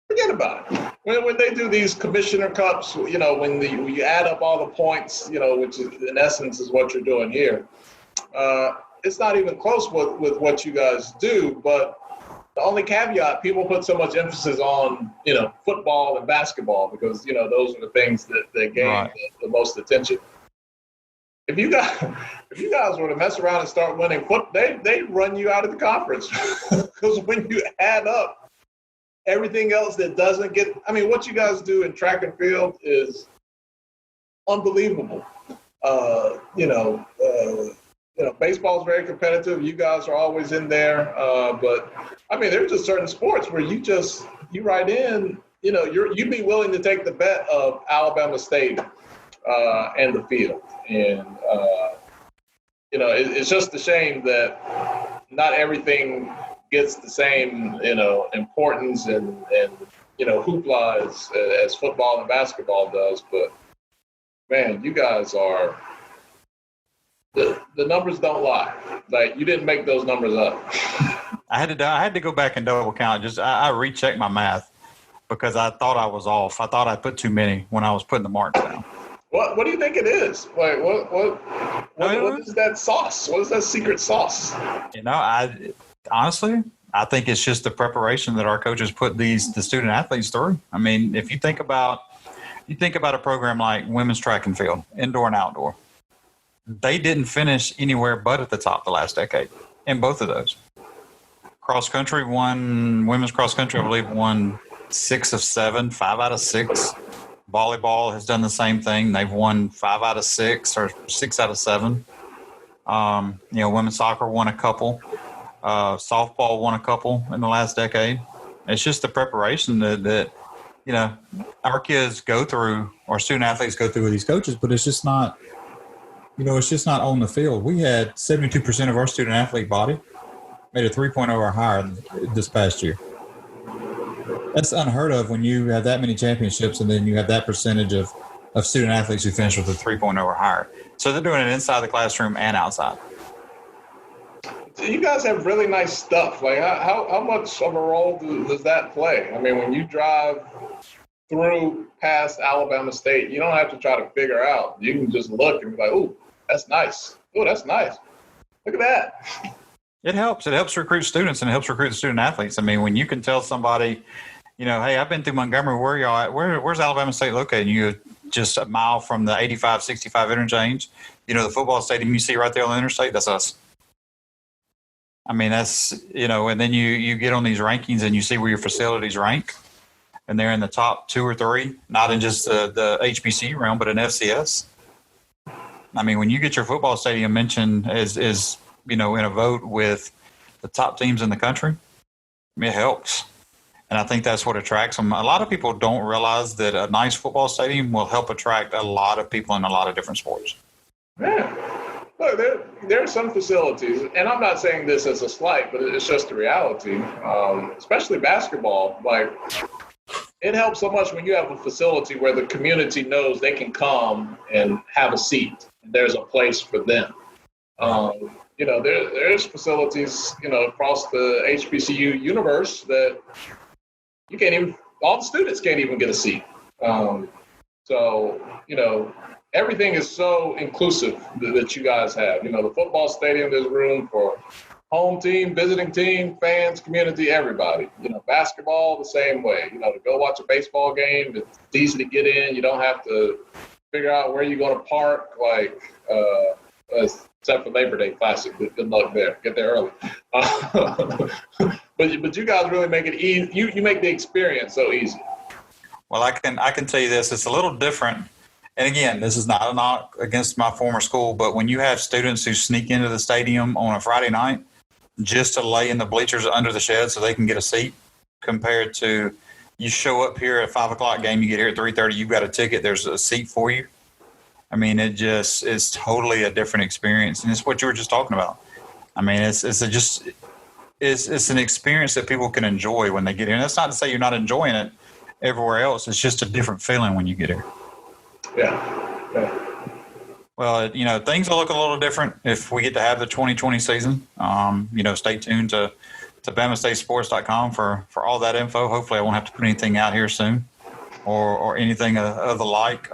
Forget about it. when they do these commissioner cups, when you add up all the points, which is, in essence is what you're doing here, it's not even close with what you guys do. But the only caveat, people put so much emphasis on, football and basketball because, those are the things that gain Right. the most attention. If you guys were to mess around and start winning they run you out of the conference because when you add up everything else that doesn't get, what you guys do in track and field is unbelievable. Baseball is very competitive. You guys are always in there, but there's just certain sports where you write in. You'd be willing to take the bet of Alabama State and the field. And, it's just a shame that not everything gets the same, importance and hoopla as football and basketball does. But, man, you guys are – the numbers don't lie. Like, you didn't make those numbers up. I had to go back and double count. I rechecked my math because I thought I was off. I thought I put too many when I was putting the marks down. What do you think it is? Like what is that sauce? What is that secret sauce? Honestly, I think it's just the preparation that our coaches put the student athletes through. If you think about a program like women's track and field, indoor and outdoor, they didn't finish anywhere but at the top the last decade in both of those. Women's cross country, I believe, won 6 of 7, 5 out of 6. Volleyball has done the same thing. They've won 5 out of 6 or 6 out of 7. Women's soccer won a couple. Softball won a couple in the last decade. It's just the preparation that our kids go through, or student athletes go through with these coaches, but it's just not, it's just not on the field. We had 72% of our student athlete body made a 3.0 or higher this past year. That's unheard of when you have that many championships and then you have that percentage of student athletes who finish with a 3.0 or higher. So they're doing it inside the classroom and outside. You guys have really nice stuff. Like, how much of a role does that play? When you drive through past Alabama State, you don't have to try to figure out. You can just look and be like, "Ooh, that's nice. Ooh, that's nice. Look at that." It helps. It helps recruit students and it helps recruit the student athletes. When you can tell somebody, hey, I've been through Montgomery. Where are y'all at? Where's Alabama State located? And you're just a mile from the 85-65 interchange. The football stadium you see right there on the interstate, that's us. That's, and then you get on these rankings and you see where your facilities rank. And they're in the top 2 or 3, not in just the HBCU realm, but in FCS. When you get your football stadium mentioned as in a vote with the top teams in the country, it helps. And I think that's what attracts them. A lot of people don't realize that a nice football stadium will help attract a lot of people in a lot of different sports. Yeah. Look, there are some facilities, and I'm not saying this as a slight, but it's just the reality, especially basketball. Like, it helps so much when you have a facility where the community knows they can come and have a seat. And there's a place for them. There's facilities, across the HBCU universe that you can't even, all the students can't even get a seat. Everything is so inclusive that you guys have. The football stadium, there's room for home team, visiting team, fans, community, everybody. Basketball the same way. To go watch a baseball game, it's easy to get in. You don't have to figure out where you're going to park, except for Labor Day Classic. Good luck there. Get there early. But you guys really make it easy. You make the experience so easy. Well, I can tell you this. It's a little different. And again, this is not a knock against my former school, but when you have students who sneak into the stadium on a Friday night just to lay in the bleachers under the shed so they can get a seat, compared to you show up here at 5 o'clock game, you get here at 3:30, you've got a ticket, there's a seat for you. It just is totally a different experience. And it's what you were just talking about. It's an experience that people can enjoy when they get here. And that's not to say you're not enjoying it everywhere else. It's just a different feeling when you get here. Yeah. Well, things will look a little different if we get to have the 2020 season. Stay tuned to BamaStateSports.com for all that info. Hopefully I won't have to put anything out here soon. or anything of the like.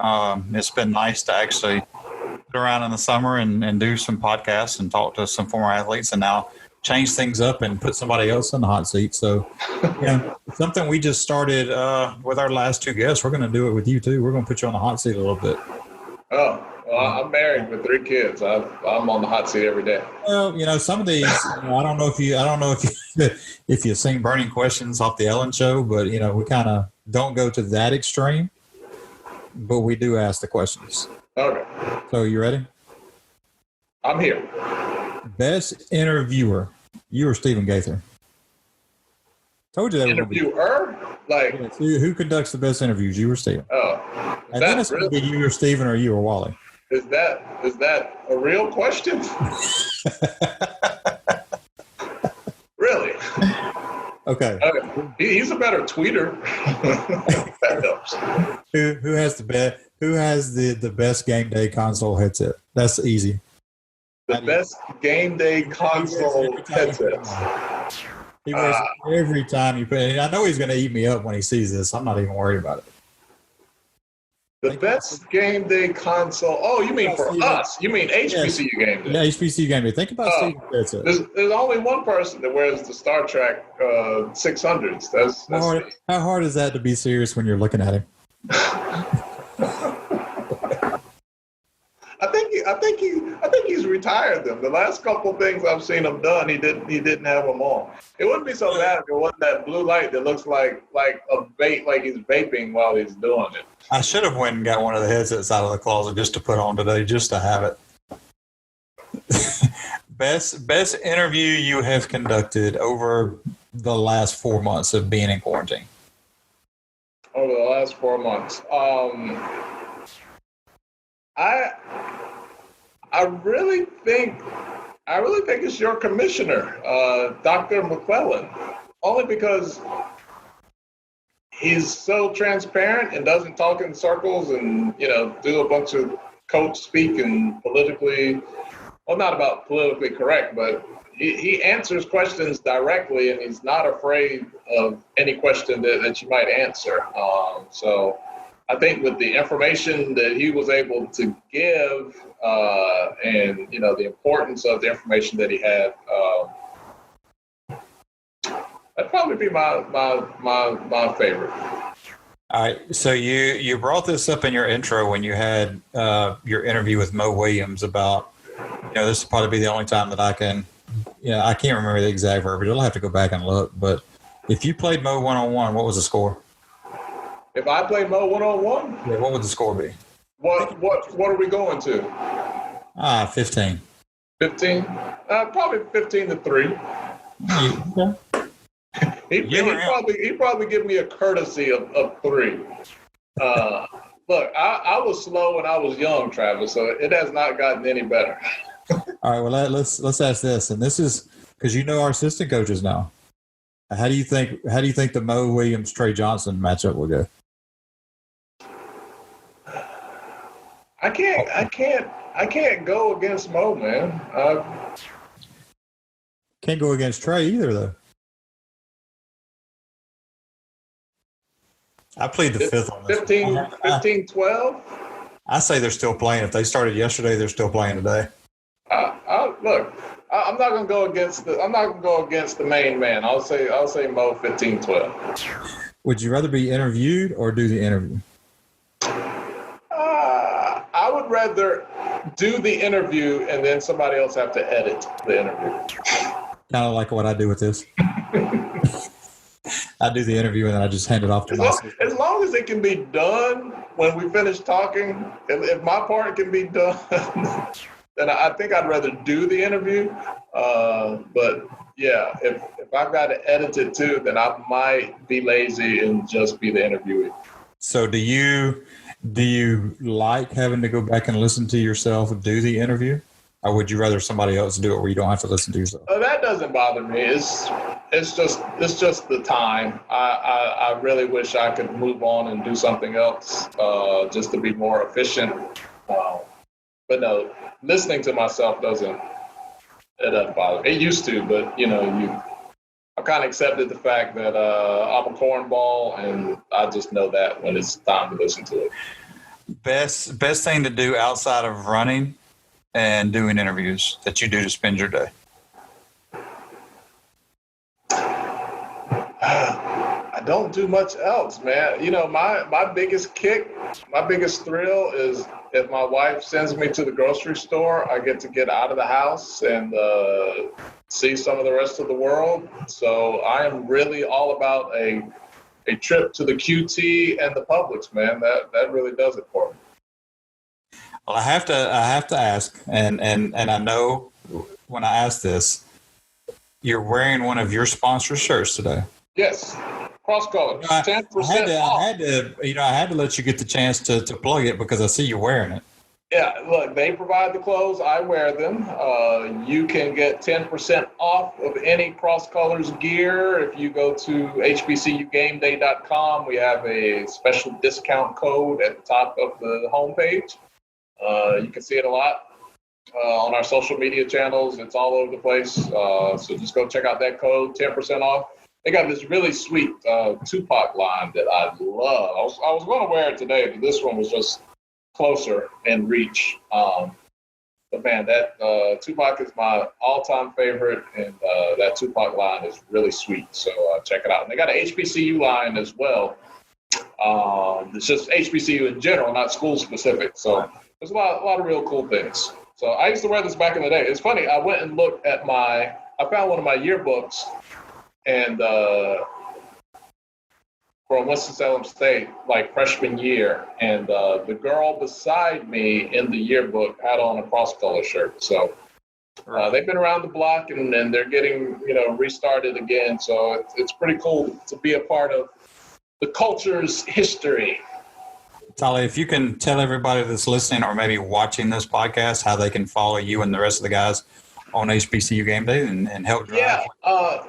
It's been nice to actually get around in the summer and do some podcasts and talk to some former athletes, and now change things up and put somebody else in the hot seat. So, something we just started with our last two guests. We're going to do it with you too. We're going to put you on the hot seat a little bit. Oh, well, I'm married with 3 kids. I'm on the hot seat every day. Well, some of these, I don't know if you've seen Burning Questions off the Ellen Show, but we kind of don't go to that extreme, but we do ask the questions. Okay. So you ready? I'm here. Best interviewer, you or Stephen Gaither? Told you that. Interviewer? Like who conducts the best interviews, you or Stephen? Oh, and then it's going to be you or Stephen, or you or Wally. Is that a real question? Really? Okay. He's a better tweeter. That helps. Who has the best? Who has the best game day console headset? That's easy. The best game day console headsets. He wears it every time you put it. I know he's going to eat me up when he sees this. I'm not even worried about it. The best game day console. Oh, you mean for us? You mean HBCU game day? Yeah, HBCU game day. Think about Steve's headset. There's only one person that wears the Star Trek 600s. That's how hard is that to be serious when you're looking at him? I think he's retired them. The last couple of things I've seen him done, he didn't have them on. It wouldn't be so bad if it wasn't that blue light that looks like a vape, like he's vaping while he's doing it. I should have went and got one of the headsets out of the closet just to put on today, just to have it. Best interview you have conducted over the last 4 months of being in quarantine. Over the last 4 months, I really think it's your commissioner, Dr. McClellan, only because he's so transparent and doesn't talk in circles and do a bunch of coach speak and not about politically correct, but he answers questions directly and he's not afraid of any question that you might answer. So I think with the information that he was able to give and the importance of the information that he had, that'd probably be my favorite. All right. So you brought this up in your intro when you had your interview with Mo Williams about, this will probably be the only time that I can, I can't remember the exact verbiage. I'll have to go back and look. But if you played Mo one-on-one, what was the score? If I play Mo one-on-one? Yeah, what would the score be? What are we going to? 15. 15? Probably 15-3. Okay. He'd probably give me a courtesy of 3. Look, I was slow when I was young, Travis, so it has not gotten any better. All right, well, let's ask this, and this is because our assistant coaches now. How do you think the Mo Williams Trey Johnson matchup will go? I can't go against Mo, man. Can't go against Trey either, though. I plead the fifth on this. 15-12? I say they're still playing. If they started yesterday, they're still playing today. Look, I'm not gonna go against the main man. I'll say Mo 15-12. Would you rather be interviewed or do the interview? I would rather do the interview and then somebody else have to edit the interview. Kind of like what I do with this. I do the interview and then I just hand it off to myself. As long as it can be done when we finish talking, if my part can be done, then I think I'd rather do the interview. But yeah, if I've got to edit it too, then I might be lazy and just be the interviewee. So do you like having to go back and listen to yourself do the interview? Or would you rather somebody else do it where you don't have to listen to yourself? That doesn't bother me. It's just the time. I really wish I could move on and do something else just to be more efficient. But no, listening to myself doesn't bother me. It used to, but I kind of accepted the fact that I'm a cornball I just know that when it's time to listen to it. Best thing to do outside of running and doing interviews that you do to spend your day? I don't do much else, man. You know, my biggest kick, my biggest thrill is if my wife sends me to the grocery store, I get out of the house and see some of the rest of the world. So I am really all about a trip to the QT and the Publix, man. That really does it for me. Well, I have to ask, and I know when I ask this, you're wearing one of your sponsor shirts today. Yes, cross color, 10% off. I had to let you get the chance to plug it because I see you wearing it. Yeah, look, they provide the clothes. I wear them. You can get 10% off of any Cross Colors gear if you go to HBCUGameday.com. We have a special discount code at the top of the homepage. You can see it a lot on our social media channels. It's all over the place. So just go check out that code, 10% off. They got this really sweet Tupac line that I love. I was going to wear it today, but this one was just closer in reach. But man, that Tupac is my all-time favorite, and that Tupac line is really sweet. So check it out. And they got an HBCU line as well. It's just HBCU in general, not school specific. So there's a lot of real cool things. So I used to wear this back in the day. It's funny. I went and looked at I found one of my yearbooks, and from Winston-Salem State, like freshman year, and the girl beside me in the yearbook had on a cross-color shirt. So they've been around the block, and they're getting restarted again. So it's pretty cool to be a part of the culture's history. Tolly, if you can tell everybody that's listening or maybe watching this podcast how they can follow you and the rest of the guys on HBCU Game Day and help drive. Yeah,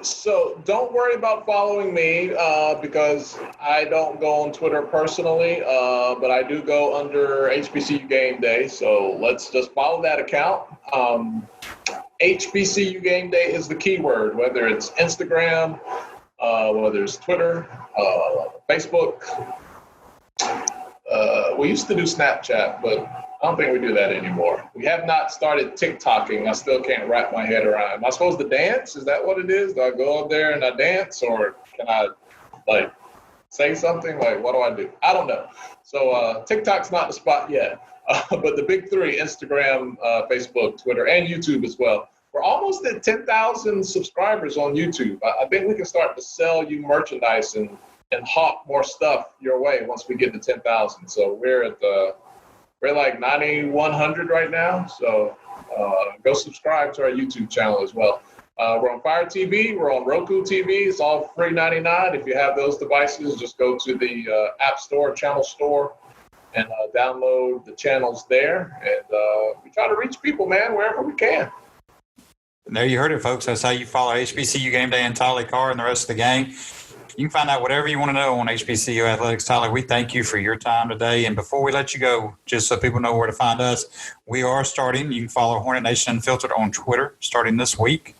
so don't worry about following me because I don't go on Twitter personally, but I do go under HBCU Game Day. So let's just follow that account. HBCU Game Day is the keyword, whether it's Instagram, whether it's Twitter, Facebook. We used to do Snapchat, but I don't think we do that anymore. We have not started TikToking. I still can't wrap my head around. Am I supposed to dance? Is that what it is? Do I go up there and I dance, or can I say something? What do I do? I don't know. So TikTok's not the spot yet. But the big three, Instagram, Facebook, Twitter, and YouTube as well. We're almost at 10,000 subscribers on YouTube. I think we can start to sell you merchandise and hawk more stuff your way once we get to 10,000. So we're like 9,100 right now. So go subscribe to our YouTube channel as well. We're on Fire TV. We're on Roku TV. It's all free $99. If you have those devices, just go to the App Store, Channel Store, and download the channels there. And we try to reach people, man, wherever we can. And there you heard it, folks. That's how you follow HBCU Game Day and Tolly, Carr, and the rest of the gang. You can find out whatever you want to know on HBCU Athletics. Tolly, we thank you for your time today. And before we let you go, just so people know where to find us, we are starting. You can follow Hornet Nation Unfiltered on Twitter starting this week.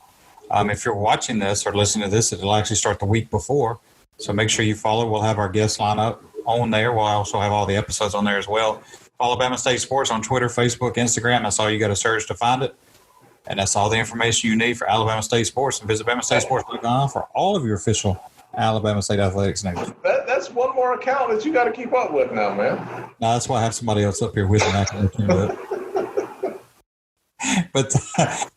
If you're watching this or listening to this, it'll actually start the week before. So make sure you follow. We'll have our guest lineup on there. We'll also have all the episodes on there as well. Follow Bama State Sports on Twitter, Facebook, Instagram. That's all you got to search to find it. And that's all the information you need for Alabama State Sports. And visit BamaStateSports.com for all of your official Alabama State Athletics news. That's one more account that you got to keep up with now, man. No, that's why I have somebody else up here with me. I can look into it. But,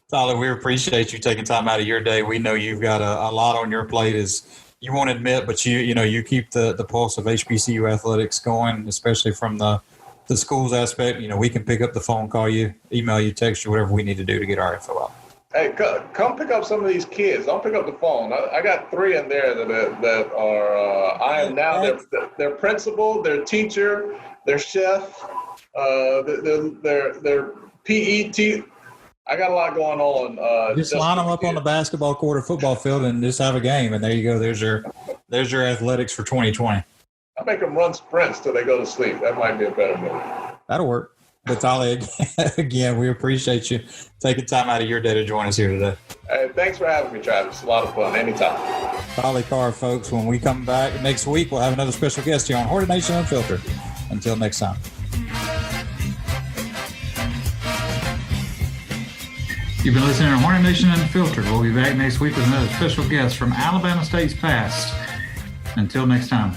Tyler, we appreciate you taking time out of your day. We know you've got a lot on your plate, as you won't admit, but you keep the pulse of HBCU athletics going, especially from the schools aspect. We can pick up the phone, call you, email you, text you, whatever we need to do to get our info out. Hey, come pick up some of these kids. Don't pick up the phone. I got 3 in there that are. I am now their principal, their teacher, their chef, their PE. I got a lot going on. Just line them up on the basketball court or football field and just have a game, and there you go. There's your athletics for 2020. I make them run sprints till they go to sleep. That might be a better move. That'll work. But Tolly, again, we appreciate you taking time out of your day to join us here today. Hey, thanks for having me, Travis. A lot of fun. Anytime. Tolly, Carr, folks. When we come back next week, we'll have another special guest here on Hornet Nation Unfiltered. Until next time. You've been listening to Hornet Nation Unfiltered. We'll be back next week with another special guest from Alabama State's past. Until next time.